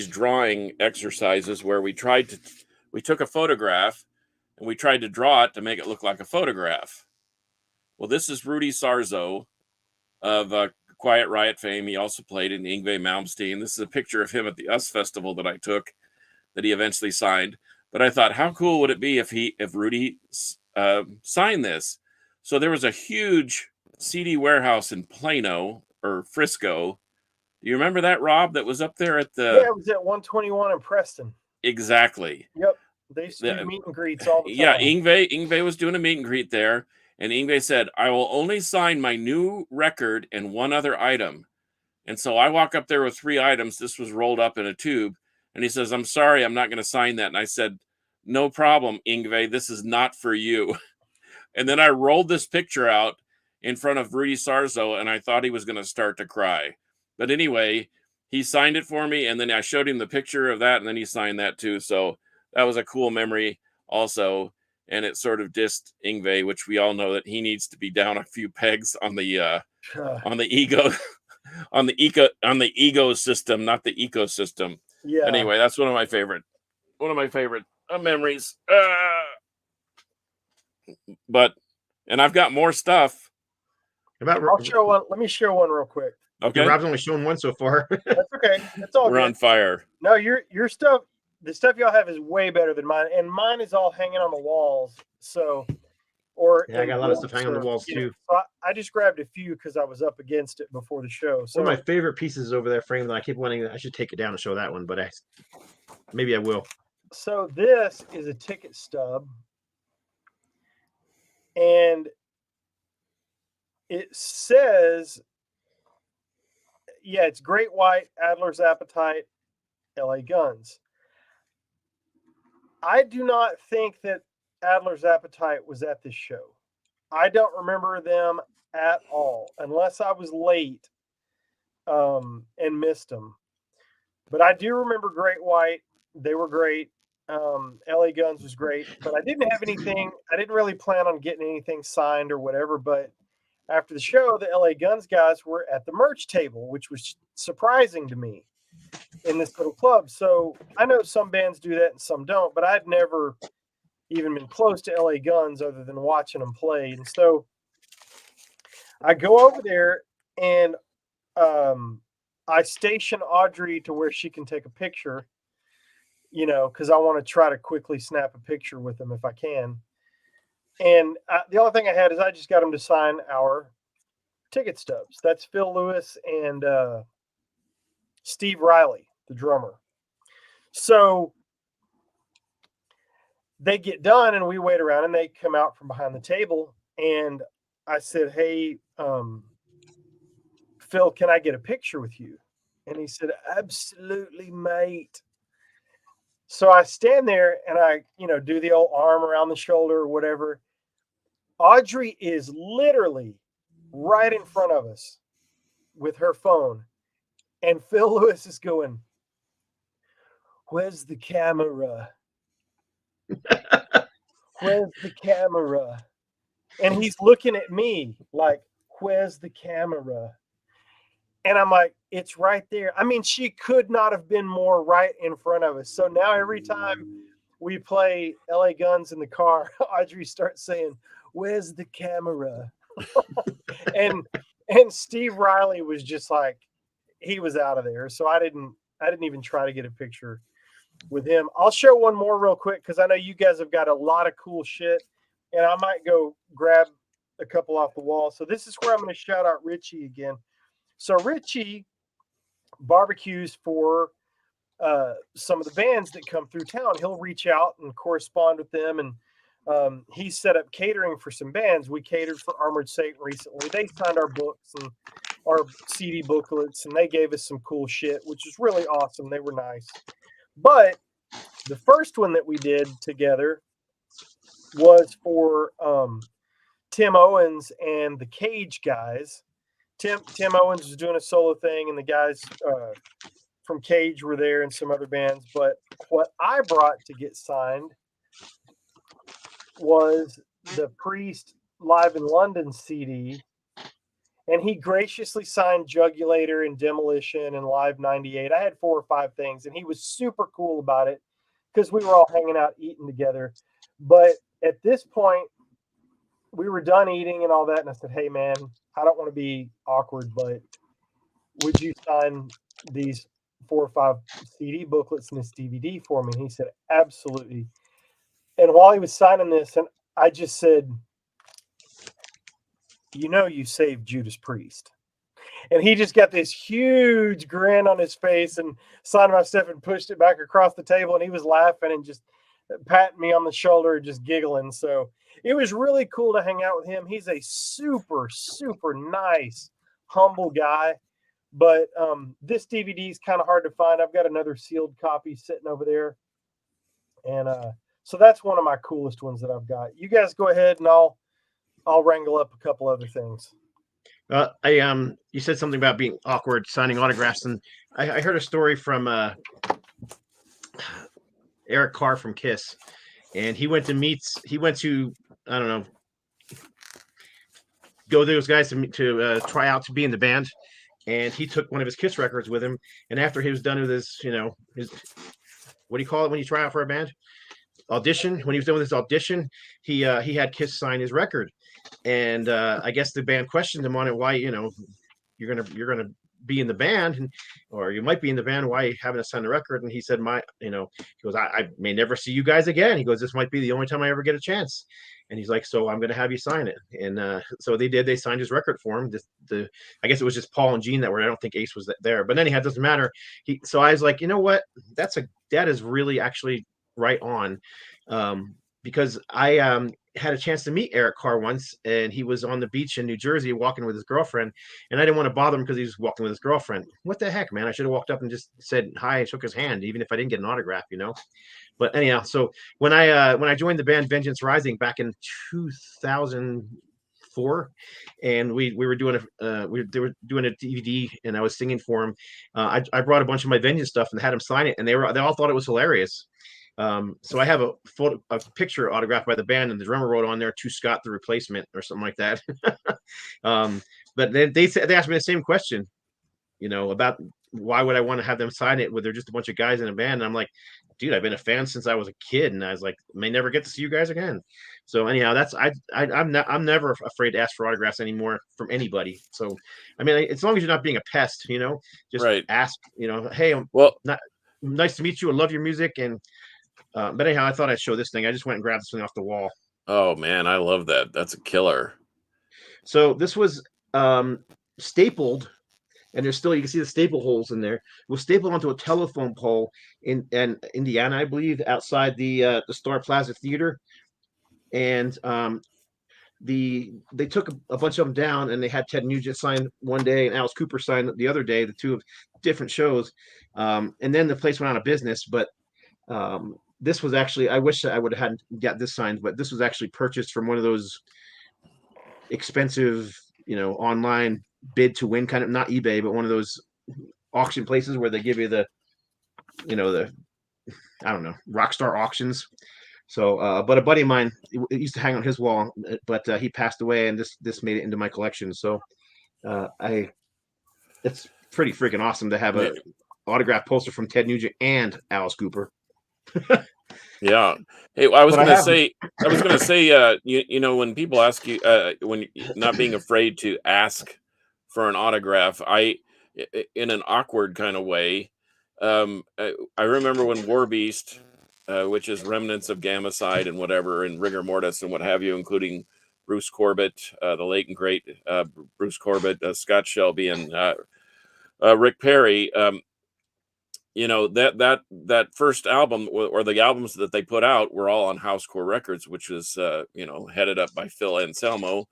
drawing exercises where we took a photograph and we tried to draw it to make it look like a photograph. Well, this is Rudy Sarzo of Quiet Riot fame. He also played in Yngwie Malmsteen. This is a picture of him at the US Festival that I took that he eventually signed. But I thought, how cool would it be if Rudy signed this? So there was a huge CD warehouse in Plano or Frisco. Do you remember that, Rob? That was up there at
it was at 121 in Preston.
Exactly.
Yep, they used to do meet and greets all the time.
Yeah, Yngwie was doing a meet and greet there, and Yngwie said, "I will only sign my new record and one other item." And so I walk up there with 3 items. This was rolled up in a tube. And he says, "I'm sorry, I'm not going to sign that." And I said, "No problem, Yngwie. This is not for you." And then I rolled this picture out in front of Rudy Sarzo, and I thought he was going to start to cry. But anyway, he signed it for me, and then I showed him the picture of that, and then he signed that too. So that was a cool memory also. And it sort of dissed Yngwie, which we all know that he needs to be down a few pegs on the ego. on the ego system, not the ecosystem.
Yeah.
Anyway, that's one of my favorite memories. And I've got more stuff.
I'll show one. Let me share one real quick.
Okay.
Rob's only shown one so far.
That's okay. That's all
We're
good.
on fire.
No, your stuff, the stuff y'all have is way better than mine, and mine is all hanging on the walls. So,
I got a lot of stuff hanging on the walls too.
So I just grabbed a few because I was up against it before the show. So
one of my favorite pieces over there framed that I keep wanting. I should take it down and show that one, but maybe I will.
So this is a ticket stub, and it says, it's Great White, Adler's Appetite, LA Guns. I do not think that Adler's Appetite was at this show. I don't remember them at all, unless I was late and missed them. But I do remember Great White. They were great. LA Guns was great, but I didn't have anything. I didn't really plan on getting anything signed or whatever, but after the show, the LA Guns guys were at the merch table, which was surprising to me in this little club. So I know some bands do that and some don't, but I'd never even been close to LA Guns other than watching them play. And so I go over there and I station Audrey to where she can take a picture, because I want to try to quickly snap a picture with them if I can. And the only thing I had is I just got them to sign our ticket stubs. That's Phil Lewis and Steve Riley, the drummer. So they get done and we wait around and they come out from behind the table. And I said, hey, Phil, can I get a picture with you? And he said, absolutely, mate. So I stand there and I, do the old arm around the shoulder or whatever. Audrey is literally right in front of us with her phone. And Phil Lewis is going, where's the camera? Where's the camera? And he's looking at me like, where's the camera? And I'm like, it's right there. I mean, she could not have been more right in front of us. So now every time we play LA Guns in the car, Audrey starts saying, where's the camera? and Steve Riley was just like, he was out of there. So I didn't even try to get a picture with him. I'll show one more real quick because I know you guys have got a lot of cool shit, and I might go grab a couple off the wall. So this is where I'm going to shout out Richie again. So Richie barbecues for some of the bands that come through town. He'll reach out and correspond with them, and he set up catering for some bands. We catered for Armored Satan recently. They signed our books and our CD booklets, and they gave us some cool shit, which is really awesome. They were nice. But the first one that we did together was for Tim Owens and the Cage guys. Tim Owens was doing a solo thing, and the guys from Cage were there and some other bands. But what I brought to get signed was the Priest Live in London CD. And he graciously signed Jugulator and Demolition and Live 98. I had 4 or 5 things, and he was super cool about it because we were all hanging out eating together. But at this point, we were done eating and all that, and I said, hey, man, I don't want to be awkward, but would you sign these 4 or 5 CD booklets and this DVD for me? And he said, absolutely. And while he was signing this, and I just said, you saved Judas Priest. And he just got this huge grin on his face and signed my stuff and pushed it back across the table. And he was laughing and just patting me on the shoulder, just giggling. So it was really cool to hang out with him. He's a super, super nice, humble guy. But this DVD is kind of hard to find. I've got another sealed copy sitting over there. And so that's one of my coolest ones that I've got. You guys go ahead and I'll wrangle up a couple other things.
You said something about being awkward signing autographs, and I heard a story from Eric Carr from Kiss, and he went to I don't know, go to those guys to try out to be in the band, and he took one of his Kiss records with him, and after he was done with his what do you call it when you try out for a band? Audition. When he was done with his audition, he had Kiss sign his record. And I guess the band questioned him on it. Why, you're gonna be in the band, or you might be in the band. Why haven't I signed the record? And he said, he goes, I may never see you guys again. He goes, this might be the only time I ever get a chance. And he's like, so I'm gonna have you sign it. And so they did. They signed his record for him. I guess it was just Paul and Gene that were. I don't think Ace was there. But anyhow, it doesn't matter. So I was like, you know what? That is really actually right on, because I had a chance to meet Eric Carr once, and he was on the beach in New Jersey walking with his girlfriend, and I didn't want to bother him because he was walking with his girlfriend. What the heck, man? I should have walked up and just said hi and shook his hand, even if I didn't get an autograph, But anyhow, so when I joined the band Vengeance Rising back in 2004, and we were doing they were doing a DVD, and I was singing for him. I brought a bunch of my Vengeance stuff and had him sign it, and they all thought it was hilarious. So I have a picture autographed by the band, and the drummer wrote on there, "To Scott the Replacement" or something like that. But then they asked me the same question, about why would I want to have them sign it when they're just a bunch of guys in a band? And I'm like, dude, I've been a fan since I was a kid, and I was like, may never get to see you guys again. So anyhow, I'm never afraid to ask for autographs anymore from anybody. So I mean, as long as you're not being a pest, just
Right.
ask, hey, nice to meet you. I love your music. And but anyhow, I thought I'd show this thing. I just went and grabbed this thing off the wall.
Oh man, I love that. That's a killer.
So this was stapled, and there's still, you can see the staple holes in there. It was stapled onto a telephone pole in Indiana, I believe, outside the Star Plaza Theater. And they took a bunch of them down, and they had Ted Nugent sign one day and Alice Cooper sign the other day, the two of different shows. And then the place went out of business. But this was actually, I wish I would have had got this signed, but this was actually purchased from one of those expensive, online bid to win kind of, not eBay, but one of those auction places where they give you the, the, I don't know, Rockstar auctions. So, but a buddy of mine, it used to hang on his wall, but he passed away, and this made it into my collection. So, it's pretty freaking awesome to have a autograph poster from Ted Nugent and Alice Cooper.
Yeah. Hey, I was going to say, when people ask you, when not being afraid to ask for an autograph, in an awkward kind of way, I remember when War Beast, which is remnants of Gamacide and whatever, and rigor mortis and what have you, including Bruce Corbett, the late and great Bruce Corbett, Scott Shelby, and Rick Perry. That first album, or the albums that they put out, were all on Housecore Records, which was headed up by Phil Anselmo.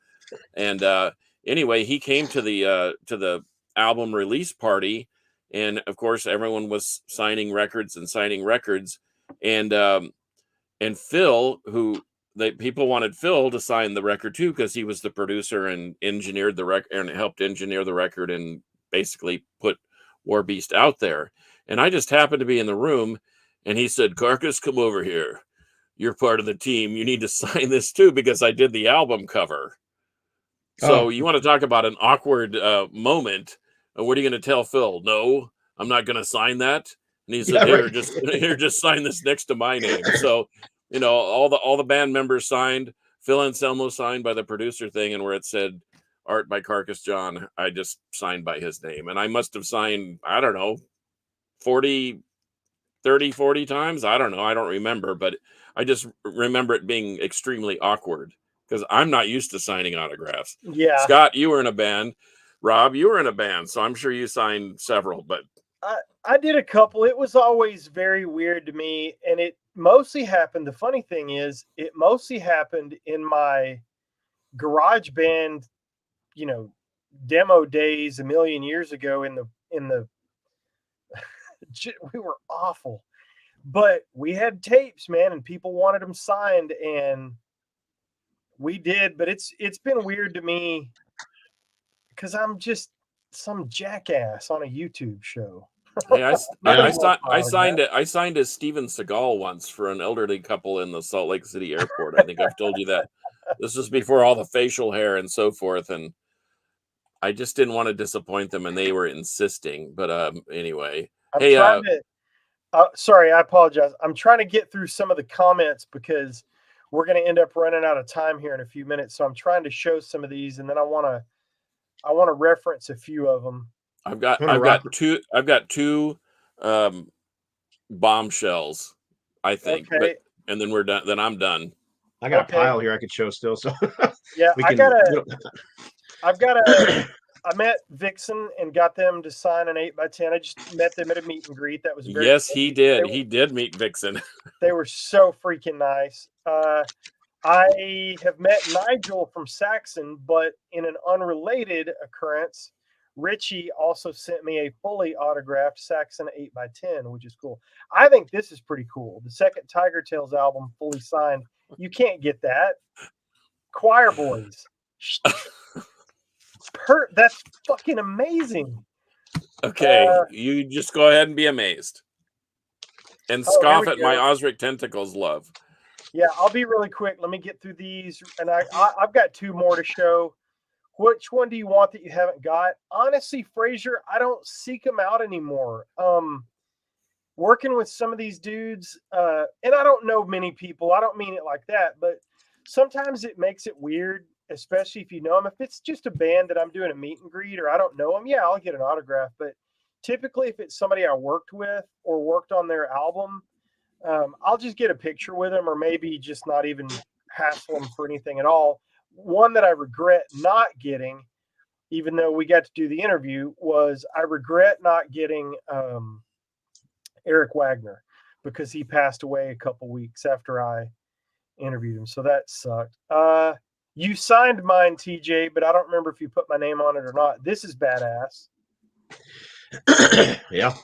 And anyway, he came to the album release party, and of course everyone was signing records, and Phil, people wanted Phil to sign the record too, because he was the producer and engineered the record and helped engineer the record and basically put War Beast out there. And I just happened to be in the room, and he said, "Carcass, come over here. You're part of the team. You need to sign this too, because I did the album cover." So you want to talk about an awkward moment? What are you going to tell Phil? No, I'm not going to sign that. And he said, "Here, right. just sign this next to my name." So, all the band members signed. Phil Anselmo signed by the producer thing, and where it said "Art by Carcass John," I just signed by his name. And I must have signed, I don't know, 40 times. I don't know. I don't remember, but I just remember it being extremely awkward because I'm not used to signing autographs.
Yeah.
Scott, you were in a band. Rob, you were in a band, so I'm sure you signed several, but
I did a couple. It was always very weird to me, and it mostly happened. The funny thing is, it mostly happened in my garage band, demo days a million years ago in the we were awful, but we had tapes, man, and people wanted them signed, and we did. But it's been weird to me because I'm just some jackass on a YouTube show.
Hey, I signed as Steven Seagal once for an elderly couple in the Salt Lake City airport. I think I've told you that. This was before all the facial hair and so forth, and I just didn't want to disappoint them, and they were insisting. But anyway.
Sorry, I apologize. I'm trying to get through some of the comments because we're going to end up running out of time here in a few minutes. So I'm trying to show some of these, and then I want to reference a few of them.
I've got two bombshells, I think.
Okay.
And then we're done. Then I'm done.
I got a pile here I could show still. So
yeah, I met Vixen and got them to sign an 8x10. I just met them at a meet and greet. That was very
yes, he did. He did meet Vixen.
They were so freaking nice. I have met Nigel from Saxon, but in an unrelated occurrence, Richie also sent me a fully autographed Saxon 8x10, which is cool. I think this is pretty cool. The second Tiger Tales album, fully signed. You can't get that. Choir Boys. That's fucking amazing.
Okay, you just go ahead and be amazed. And scoff at my Osric Tentacles love.
Yeah, I'll be really quick. Let me get through these. And I've got two more to show. Which one do you want that you haven't got? Honestly, Frazier, I don't seek them out anymore. Working with some of these dudes, and I don't know many people. I don't mean it like that, but sometimes it makes it weird, especially if you know them. If it's just a band that I'm doing a meet and greet or I don't know them, yeah, I'll get an autograph. But typically, if it's somebody I worked with or worked on their album, I'll just get a picture with them, or maybe just not even hassle them for anything at all. One that I regret not getting, even though we got to do the interview, was I regret not getting Eric Wagner because he passed away a couple weeks after I interviewed him. So that sucked. You signed mine, TJ, but I don't remember if you put my name on it or not. This is badass.
Yeah.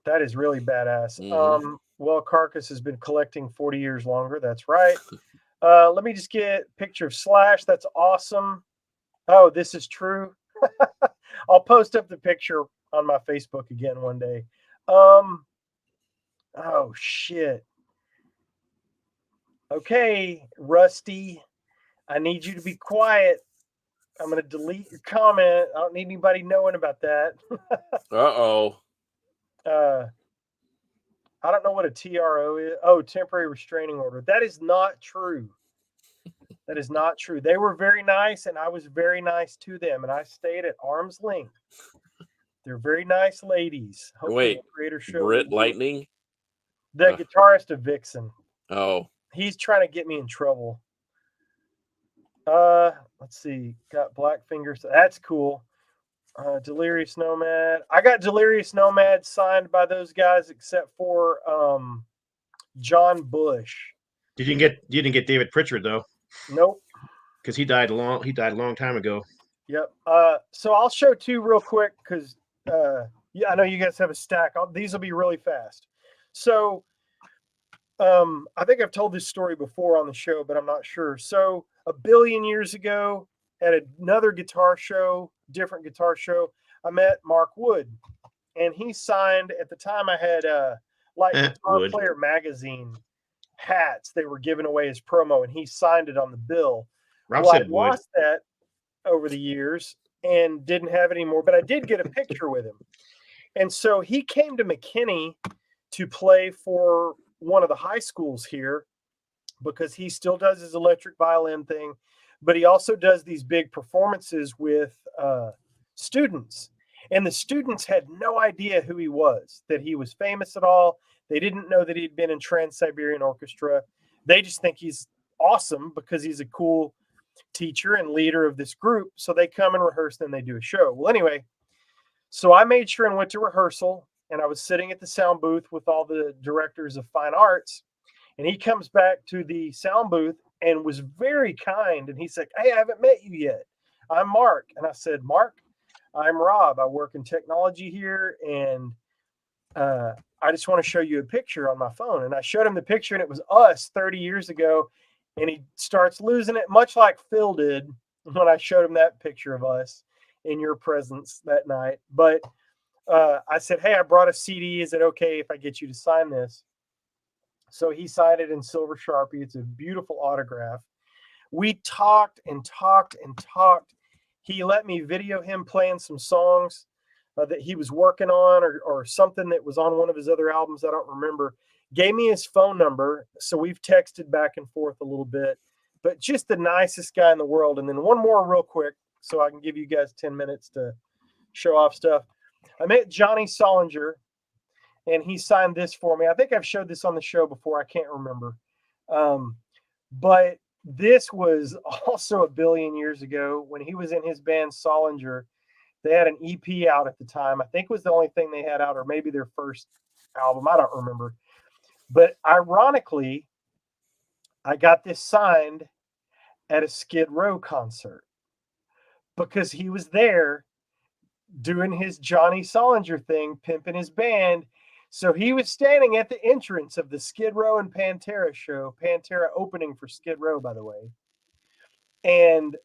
That is really badass.
Mhm.
Well, Carcass has been collecting 40 years longer. That's right. Let me just get a picture of Slash. That's awesome. Oh, this is true. I'll post up the picture on my Facebook again one day. Oh, shit. Okay, Rusty, I need you to be quiet. I'm going to delete your comment. I don't need anybody knowing about that.
Uh-oh.
I don't know what a TRO is. Oh, temporary restraining order. That is not true. That is not true. They were very nice, and I was very nice to them, and I stayed at arm's length. They're very nice ladies. Hopefully
Wait,
the creator show
Brit
will do it.
Lightning?
The guitarist of Vixen.
Oh,
He's trying to get me in trouble. Let's see. Got Black Fingers. That's cool. Delirious Nomad. I got Delirious Nomad signed by those guys, except for John Bush.
You didn't get David Pritchard though,
Nope.
because he died a long time ago.
Yep. So I'll show two real quick because yeah, I know you guys have a stack. These will be really fast. So I think I've told this story before on the show, but I'm not sure. So a billion years ago, at another guitar show, different guitar show, I met Mark Wood, and he signed. At the time, I had like Guitar
Wood.
Player magazine hats they were giving away as promo, and he signed it on the bill.
Rob
Well, I
said Wood.
lost that over the years and didn't have it anymore, but I did get a picture with him. And so he came to McKinney to play for one of the high schools here because he still does his electric violin thing, but he also does these big performances with students. And the students had no idea who he was, that he was famous at all. They didn't know that he'd been in Trans-Siberian Orchestra. They just think he's awesome because he's a cool teacher and leader of this group. So they come and rehearse, then they do a show. Well, anyway, so I made sure and went to rehearsal, and I was sitting at the sound booth with all the directors of fine arts. And he comes back to the sound booth and was very kind. And he's like, "Hey, I haven't met you yet. I'm Mark." And I said, "Mark, I'm Rob. I work in technology here. And I just want to show you a picture on my phone." And I showed him the picture, and it was us 30 years ago. And he starts losing it, much like Phil did when I showed him that picture of us in your presence that night. But I said, "Hey, I brought a CD. Is it okay if I get you to sign this?" So he signed it in silver Sharpie. It's a beautiful autograph. We talked and talked and talked. He let me video him playing some songs that he was working on, or something that was on one of his other albums. I don't remember. Gave me his phone number. So we've texted back and forth a little bit, but just the nicest guy in the world. And then one more real quick, so I can give you guys 10 minutes to show off stuff. I met Johnny Solinger, and he signed this for me. I think I've showed this on the show before. I can't remember. But this was also a billion years ago when he was in his band Solinger. They had an EP out at the time. I think it was the only thing they had out, or maybe their first album. I don't remember. But ironically, I got this signed at a Skid Row concert because he was there doing his Johnny Solinger thing, pimping his band. So he was standing at the entrance of the Skid Row and Pantera show. Pantera opening for Skid Row, by the way. And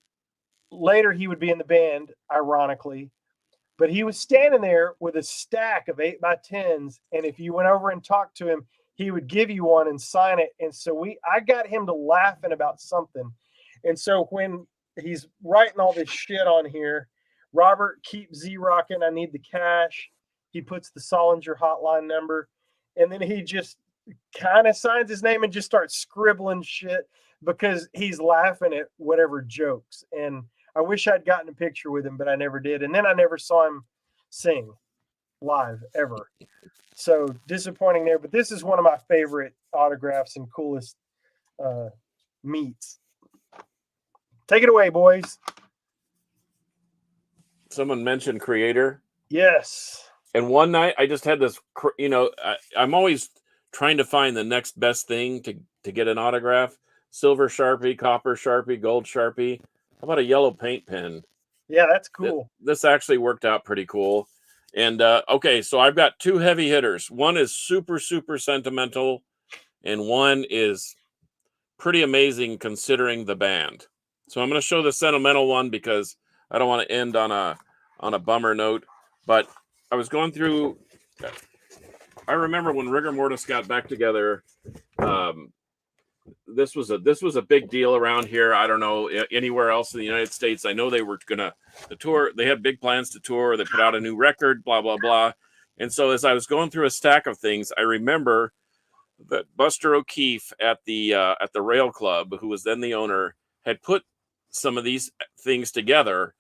later he would be in the band, ironically. But he was standing there with a stack of 8x10s. And if you went over and talked to him, he would give you one and sign it. And so I got him to laughing about something. And so when he's writing all this shit on here, "Robert, keep Z-rocking. I need the cash." He puts the Solinger hotline number, and then he just kind of signs his name and just starts scribbling shit because he's laughing at whatever jokes. And I wish I'd gotten a picture with him, but I never did. And then I never saw him sing live ever. So disappointing there. But this is one of my favorite autographs and coolest meets. Take it away, boys.
Someone mentioned Creator.
Yes.
And one night I just had this, I'm always trying to find the next best thing to get an autograph. Silver Sharpie, copper Sharpie, gold Sharpie. How about a yellow paint pen?
Yeah, that's cool.
This actually worked out pretty cool. And okay, so I've got two heavy hitters. One is super, super sentimental, and one is pretty amazing considering the band. So I'm going to show the sentimental one because I don't want to end on a bummer note. But I was going through. I remember when Rigor Mortis got back together. This was a big deal around here. I don't know anywhere else in the United States. I know they were gonna tour. They had big plans to tour. They put out a new record. Blah blah blah. And so as I was going through a stack of things, I remember that Buster O'Keefe at the Rail Club, who was then the owner, had put some of these things together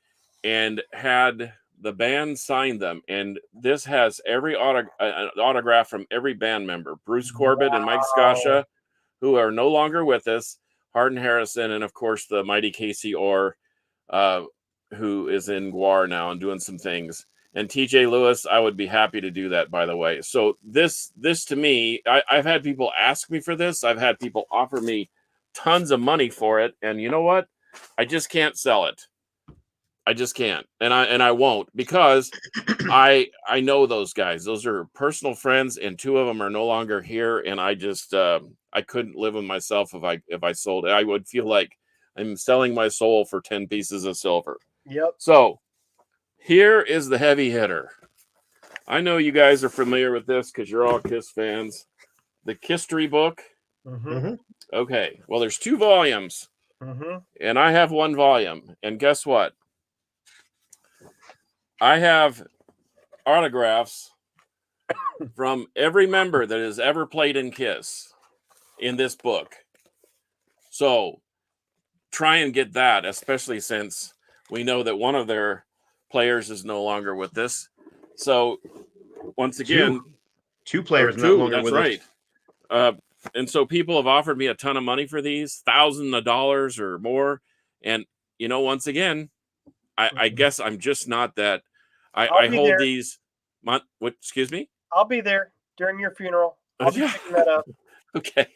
and had the band sign them. And this has every autograph from every band member: Bruce Corbett and Mike Scascia, who are no longer with us, Hardin Harrison, and of course the mighty Casey Orr, who is in Guar now and doing some things. And TJ Lewis, I would be happy to do that, by the way. So this to me, I've had people ask me for this. I've had people offer me tons of money for it. And you know what? I just can't sell it. I just can't. And I won't, because I know those guys. Those are personal friends, and two of them are no longer here. And I just I couldn't live with myself if I sold it. I would feel like I'm selling my soul for 10 pieces of silver.
Yep.
So here is the heavy hitter. I know you guys are familiar with this because you're all Kiss fans. The Kisstory book.
Mm-hmm.
Okay. Well, there's 2 volumes, and I have 1 volume. And guess what? I have autographs from every member that has ever played in Kiss in this book. So try and get that, especially since we know that one of their players is no longer with us. So once again,
two players
no longer with us. That's right. And so people have offered me a ton of money for these, thousands of dollars or more. And once again, I guess I'm just not that. I hold there. These. What? Excuse me?
I'll be there during your funeral. I'll be picking that up.
Okay.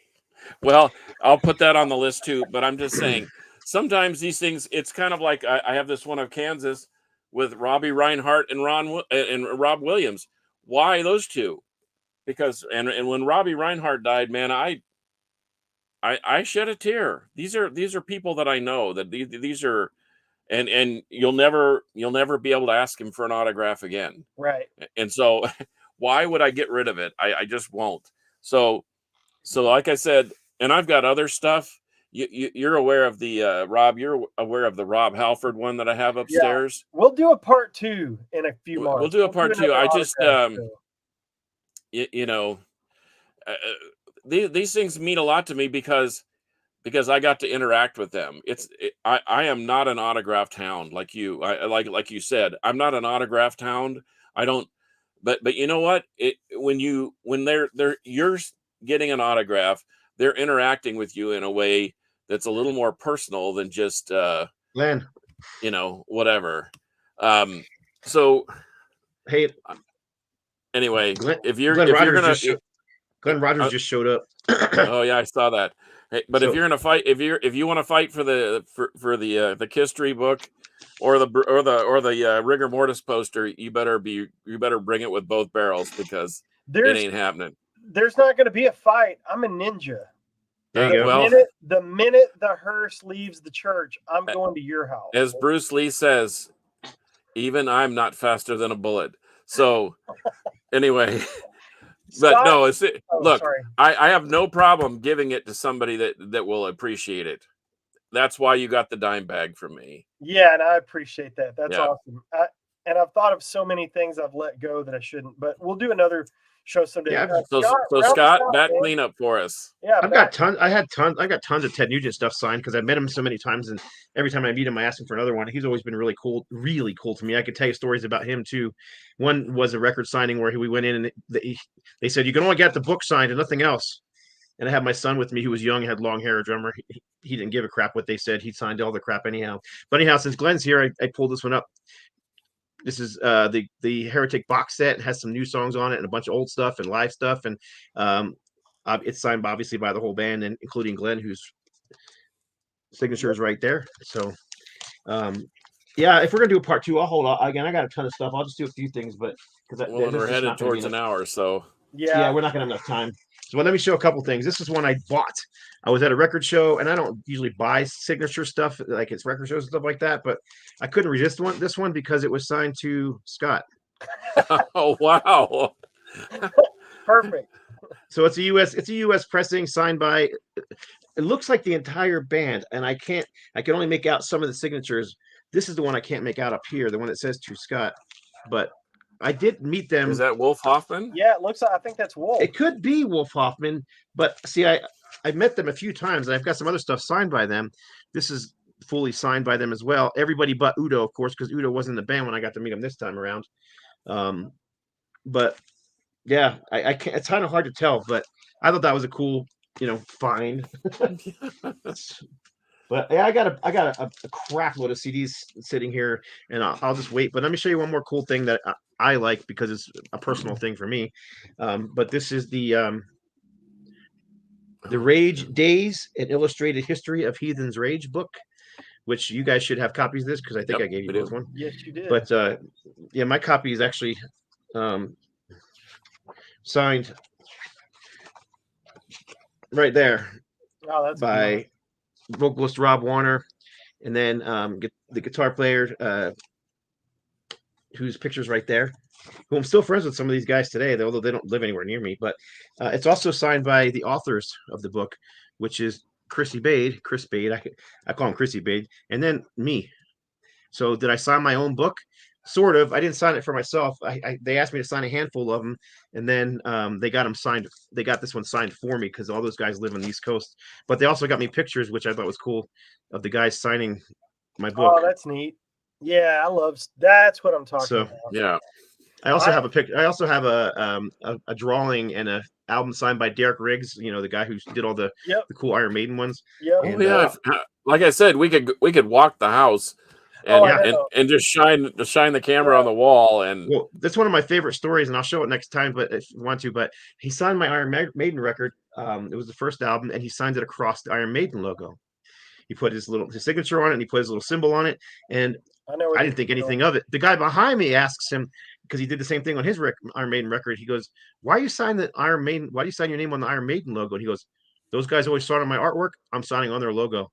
Well, I'll put that on the list too. But I'm just saying, sometimes these things, it's kind of like I have this one of Kansas with Robbie Reinhardt and Rob Williams. Why those two? Because and when Robbie Reinhardt died, man, I shed a tear. These are people that I know, that these are. And you'll never be able to ask him for an autograph again.
Right.
And so why would I get rid of it? I just won't. So like I said, and I've got other stuff. You're aware of the Rob, you're aware of the Rob Halford one that I have upstairs.
Yeah. We'll do a part 2 in a few months.
We'll do a part 2. I just these things mean a lot to me because I got to interact with them. I am not an autographed hound like you. Like you said, I'm not an autographed hound. I don't. But you know what? When you're getting an autograph, they're interacting with you in a way that's a little more personal than just
Len.
Whatever. So
hey.
Anyway,
Glenn
Rogers
just showed up.
Oh yeah, I saw that. Hey, but if you're gonna fight, if you want to fight for the Kisstory book or the Rigor Mortis poster, you better bring it with both barrels, because it ain't happening.
There's not going to be a fight. I'm a ninja. The minute the hearse leaves the church, I'm going to your house.
As Bruce Lee says, even I'm not faster than a bullet. So anyway. But no, look, I have no problem giving it to somebody that will appreciate it. That's why you got the dime bag from me.
Yeah, and I appreciate that. That's awesome. And I've thought of so many things I've let go that I shouldn't, but we'll do another show someday.
Yeah, so Scott, bat cleanup for us.
Yeah,
I got tons of Ted Nugent stuff signed because I've met him so many times, and every time I meet him, I ask him for another one. He's always been really cool to me. I could tell you stories about him too. One was a record signing where we went in and they said you can only get the book signed and nothing else. and I had my son with me who was young, had long hair, a drummer. He didn't give a crap what they said. He signed all the crap anyhow. But anyhow, since Glenn's here, I pulled this one up. This is the Heretic box set. It has some new songs on it and a bunch of old stuff and live stuff. And it's signed obviously by the whole band, and including Glenn, whose signature is right there. So yeah, if we're gonna do a part 2, I'll hold on. Again, I got a ton of stuff. I'll just do a few things, but because
We're headed towards an hour, so
yeah, we're not gonna have enough time. So let me show a couple things. This is one I bought. I was at a record show, and I don't usually buy signature stuff like it's record shows and stuff like that, but I couldn't resist this one because it was signed to Scott.
oh wow.
Perfect.
So it's a US pressing signed by, it looks like the entire band, and I can only make out some of the signatures. This is the one I can't make out up here, the one that says to Scott. But I did meet them.
Is that Wolf Hoffman?
Yeah, it looks like, I think that's Wolf.
It could be Wolf Hoffman, but see, I've met them a few times, and I've got some other stuff signed by them. This is fully signed by them as well. Everybody but Udo, of course, because Udo wasn't in the band when I got to meet him this time around. But yeah, I can't. It's kind of hard to tell, but I thought that was a cool, find. But yeah, I got a crap load of CDs sitting here, and I'll just wait. But let me show you one more cool thing that I like because it's a personal thing for me. But this is the Rage Days: An Illustrated History of Heathen's Rage book, which you guys should have copies of this because I think I gave you both one.
Yes, you did.
But yeah, my copy is actually signed right there by vocalist Rob Warner, and then the guitar player whose picture's right there, who I'm still friends with some of these guys today, although they don't live anywhere near me. But it's also signed by the authors of the book, which is Chris Bade, I call him Chrissy Bade, and then me. So did I sign my own book? Sort of. I didn't sign it for myself. They asked me to sign a handful of them, and then they got them signed. They got this one signed for me because all those guys live on the East Coast. But they also got me pictures, which I thought was cool, of the guys signing my book.
Oh, that's neat. Yeah, that's what I'm talking about.
Yeah.
I also have a picture. I also have a drawing and a album signed by Derek Riggs. The guy who did all the cool Iron Maiden ones.
Yep.
And,
like I said, we could walk the house and just shine the camera on the wall. And
well, that's one of my favorite stories, and I'll show it next time, but if you want to. But he signed my Iron Maiden record. It was the first album, and he signed it across the Iron Maiden logo. He put his signature on it, and he put his little symbol on it. And I didn't think anything of it. The guy behind me asks him, because he did the same thing on his Iron Maiden record. He goes, "Why do you sign the Iron Maiden? Why do you sign your name on the Iron Maiden logo?" And he goes, "Those guys always sign on my artwork. I'm signing on their logo."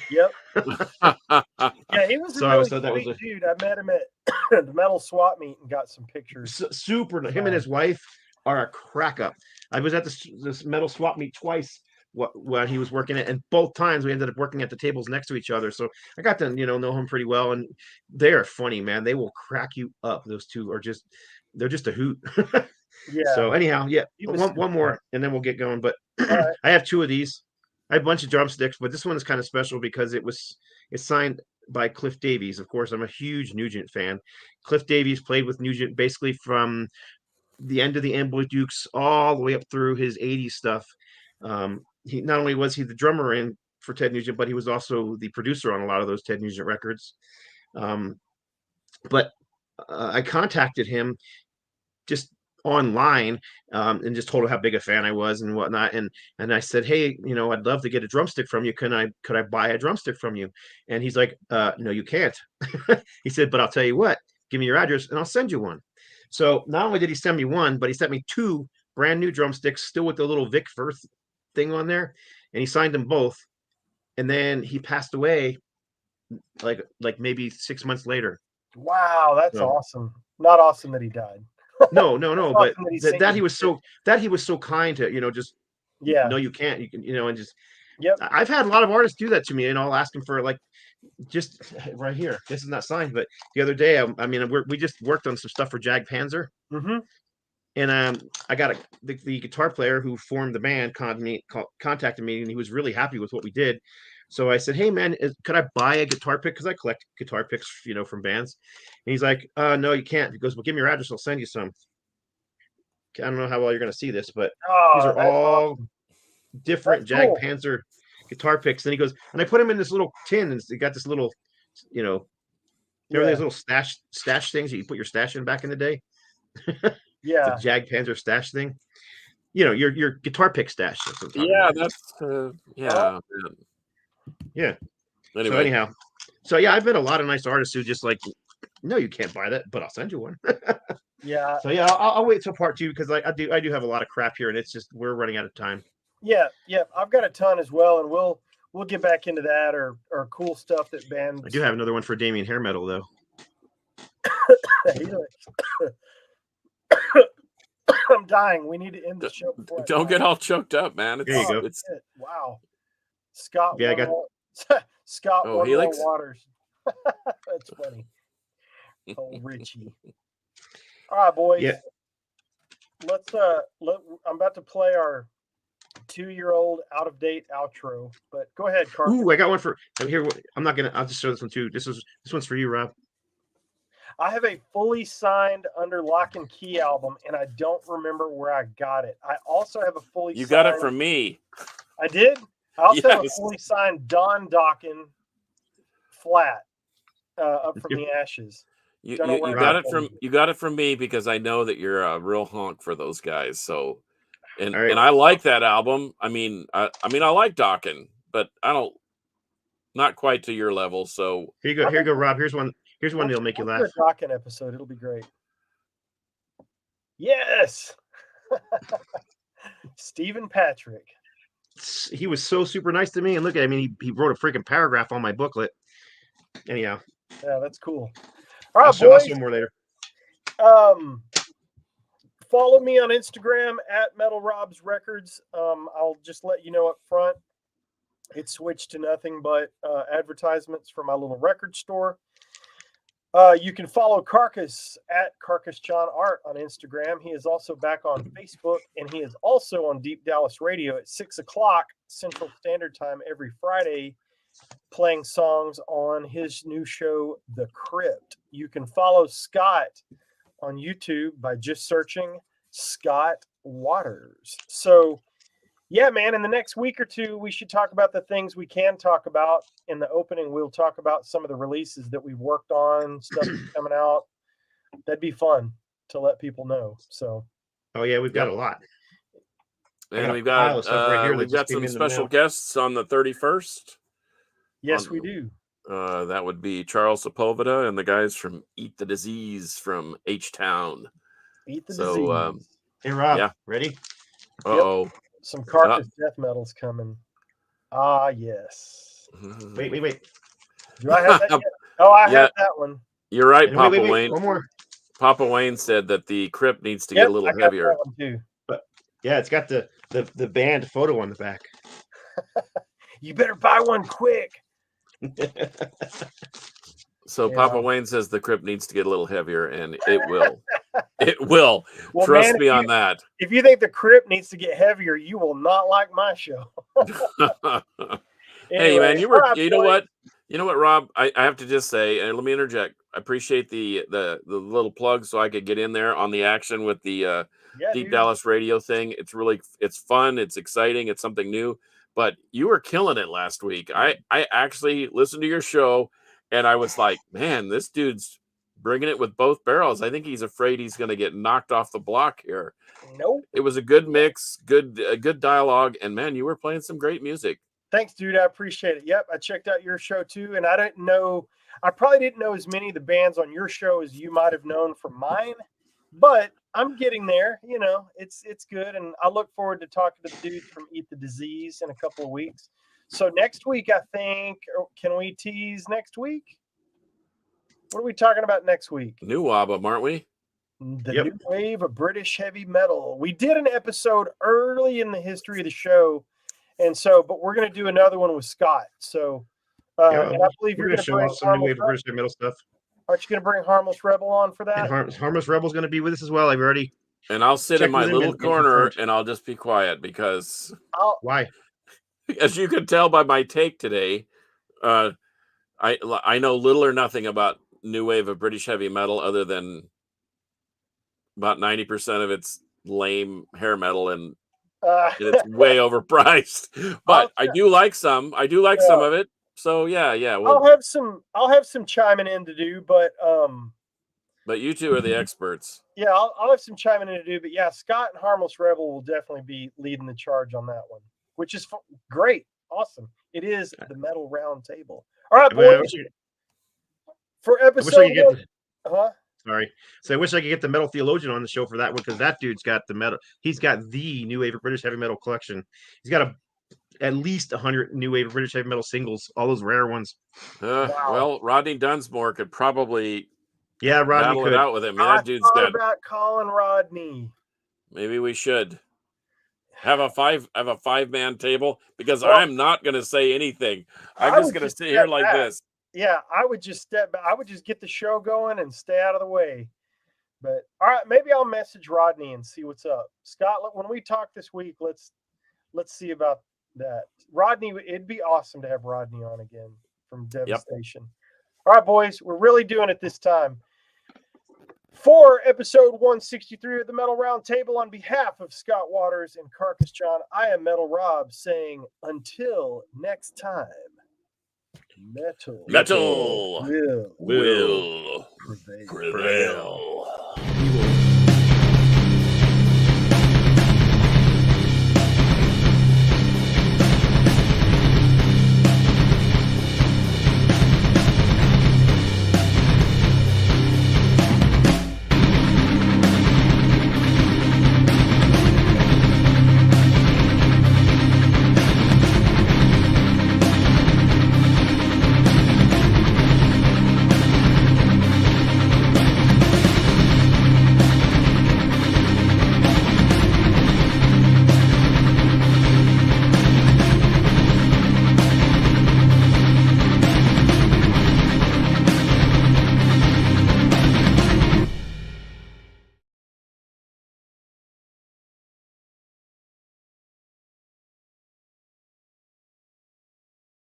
Yep. Yeah, he was a really sweet dude. I met him at the Metal Swap Meet and got some pictures.
Super. Him and his wife are a crack up. I was at this Metal Swap Meet twice when he was working it, and both times we ended up working at the tables next to each other. So I got to know him pretty well, and they are funny, man. They will crack you up. Those two are they're just a hoot.
Yeah.
So anyhow, yeah, one more, and then we'll get going. But right. I have two of these. I have a bunch of drumsticks, but this one is kind of special because it's signed by Cliff Davies. Of course, I'm a huge Nugent fan. Cliff Davies played with Nugent basically from the end of the Amboy Dukes all the way up through his 80s stuff. He not only was he the drummer for Ted Nugent, but he was also the producer on a lot of those Ted Nugent records. But I contacted him just online and just told him how big a fan I was and whatnot. And I said, "Hey, I'd love to get a drumstick from you. Could I buy a drumstick from you?" And he's like, "No, you can't." He said, "But I'll tell you what, give me your address and I'll send you one." So not only did he send me one, but he sent me two brand new drumsticks, still with the little Vic Firth thing on there, and he signed them both. And then he passed away like maybe 6 months later.
Wow, that's awesome. Not awesome that he died.
No, but that he was so kind to, just no, you can't, you can, and just I've had a lot of artists do that to me, and I'll ask them for just right here. This is not signed, but the other day, we just worked on some stuff for Jag Panzer.
Mm-hmm.
And I got the guitar player who formed the band contacted me, and he was really happy with what we did. So I said, "Hey man, could I buy a guitar pick? Because I collect guitar picks, from bands." And he's like, "No, you can't." He goes, "Well, give me your address. I'll send you some." I don't know how well you're going to see this, but these are all awesome. different
That's
Jag
cool.
Panzer guitar picks. And he goes, and I put them in this little tin, and it got this little, you know, remember those little stash things that you put your stash in back in the day? The
Yeah.
Jag Panzer stash thing. You know, your guitar pick stash. That's what I'm talking
Yeah,
about.
that's
Oh.
Yeah. So
Anyway,
anyhow, so yeah, I've met a lot of nice artists who just like, no, you can't buy that, but I'll send you one.
Yeah.
So yeah, I'll wait till part 2 because I do have a lot of crap here, and it's just we're running out of time.
Yeah. I've got a ton as well, and we'll get back into that or cool stuff that bands.
I do have another one for Damien Hair Metal though.
I'm dying. We need to end the show. Before I
don't
die.
get all choked up, man.
There you go.
It's
Shit. Wow. Scott.
Yeah, I got-
Scott.
Oh,
One
Helix?
More Waters. That's funny. Oh, Richie. All right, boys.
Yeah.
Let's I'm about to play our 2-year-old out of date outro, but go ahead, Carter.
Ooh, I got one for here. I'll just show this one too. This one's for you, Rob.
I have a fully signed Under Lock and Key album, and I don't remember where I got it. I also have a fully
you
signed,
got it from me.
I did. I also have a
Yes.
fully signed Don Dokken flat up from the ashes.
You
Don't know where I
got
got
it from
it.
you got it from me because I know that you're a real honk for those guys. So, and
All right.
and I like that album. I mean I like Dokken, but not quite to your level. So
Here you go, Rob. Here's one that'll make you laugh.
Let's do a Dokken episode. It'll be great. Yes. Stephen Patrick.
He was so super nice to me, and look at, I mean, he wrote a freaking paragraph on my booklet. Anyhow,
Yeah, that's cool. All right,
I'll
boys.
show more later.
Follow me on Instagram at Metal Robs Records. I'll just let you know up front, it switched to nothing but advertisements for my little record store. You can follow Carcass at Carcass John Art on Instagram. He is also back on Facebook, and he is also on Deep Dallas Radio at 6:00 Central Standard Time every Friday, playing songs on his new show, The Crypt. You can follow Scott on YouTube by just searching Scott Waters. So, yeah, man, in the next week or two, we should talk about the things we can talk about. In the opening, we'll talk about some of the releases that we've worked on, stuff that's coming out. That'd be fun to let people know. So,
Oh yeah, we've got a lot.
and
got a pile of stuff right here that
we've
just
got
came
some
in the
special
mail.
guests on the 31st.
yes, we do.
That would be Charles Sepulveda and the guys from Eat the Disease from H-Town.
Eat the
So,
disease.
Hey Rob,
yeah.
ready?
Uh-oh.
Some Carcass death metal's coming. Ah, yes.
Wait.
Do I have that yet? Oh, I
Yeah.
have that one.
You're right,
And
Papa
wait,
Wayne.
one more.
Papa Wayne said that the Crypt needs to get a
I
little
got
heavier.
that one too.
Yeah, it's got the band photo on the back.
You better buy one quick.
So
Yeah.
Papa Wayne says the Crypt needs to get a little heavier, and it will. It will.
Well,
Trust
man,
me on that.
If you think the Crypt needs to get heavier, you will not like my show.
Hey man,
Anyway, all right,
you know
boys.
what? You know what, Rob? I have to just say, and let me interject. I appreciate the little plug so I could get in there on the action with the
Yeah,
Deep
dude.
Dallas Radio thing. It's fun, it's exciting, it's something new. But you were killing it last week. I actually listened to your show and I was like, man, this dude's bringing it with both barrels. I think he's afraid he's going to get knocked off the block here.
Nope.
It was a good mix, good dialogue, and man, you were playing some great music.
Thanks, dude. I appreciate it. Yep, I checked out your show too, and I probably didn't know as many of the bands on your show as you might have known from mine, but I'm getting there. You know, it's good, and I look forward to talking to the dudes from Eat the Disease in a couple of weeks. So next week, I think, can we tease next week? What are we talking about next week?
New Wabba, aren't we?
The
Yep.
new wave of British heavy metal. We did an episode early in the history of the show, and so, but we're going to do another one with Scott. So,
Yeah,
and I believe
We're
you're
gonna
going to
show
bring
off some new wave of
Harmless.
British metal stuff.
Aren't you going to bring Harmless Rebel on for that?
And Harmless Rebel's going to be with us as well. I've already.
And I'll sit in
Check
my
with him
little
and
corner
confirm.
and I'll just be quiet because,
Why?
as you can tell by my take today, I know little or nothing about new wave of British heavy metal other than about 90% of it's lame hair metal and and it's way overpriced. But I do like some. I do like some of it. So yeah.
I'll have some chiming in to do, but
you two are the experts.
yeah, I'll have some chiming in to do, but yeah, Scott and Harmless Rebel will definitely be leading the charge on that one, which is great, awesome. It is the Metal Round Table. All right, boys. For episode,
Sorry. So I wish I could get the Metal Theologian on the show for that one, because that dude's got the metal. He's got the New Wave of British Heavy Metal collection. He's got at least 100 New Wave of British Heavy Metal singles, all those rare ones.
Wow.
Well, Rodney Dunsmore could probably
Rodney
battle
could.
it out with him.
I
That dude's got.
about calling Rodney.
Maybe we should have a 5-man table, because I'm not going to say anything. I'm just going to sit here like this.
Yeah, I would just step back. I would just get the show going and stay out of the way. But all right, maybe I'll message Rodney and see what's up. Scott, when we talk this week, let's see about that. Rodney, it'd be awesome to have Rodney on again from Devastation. Yep. All right, boys, we're really doing it this time. For episode 163 of the Metal Round Table, on behalf of Scott Waters and Carcass John, I am Metal Rob, saying until next time. Metal
will prevail.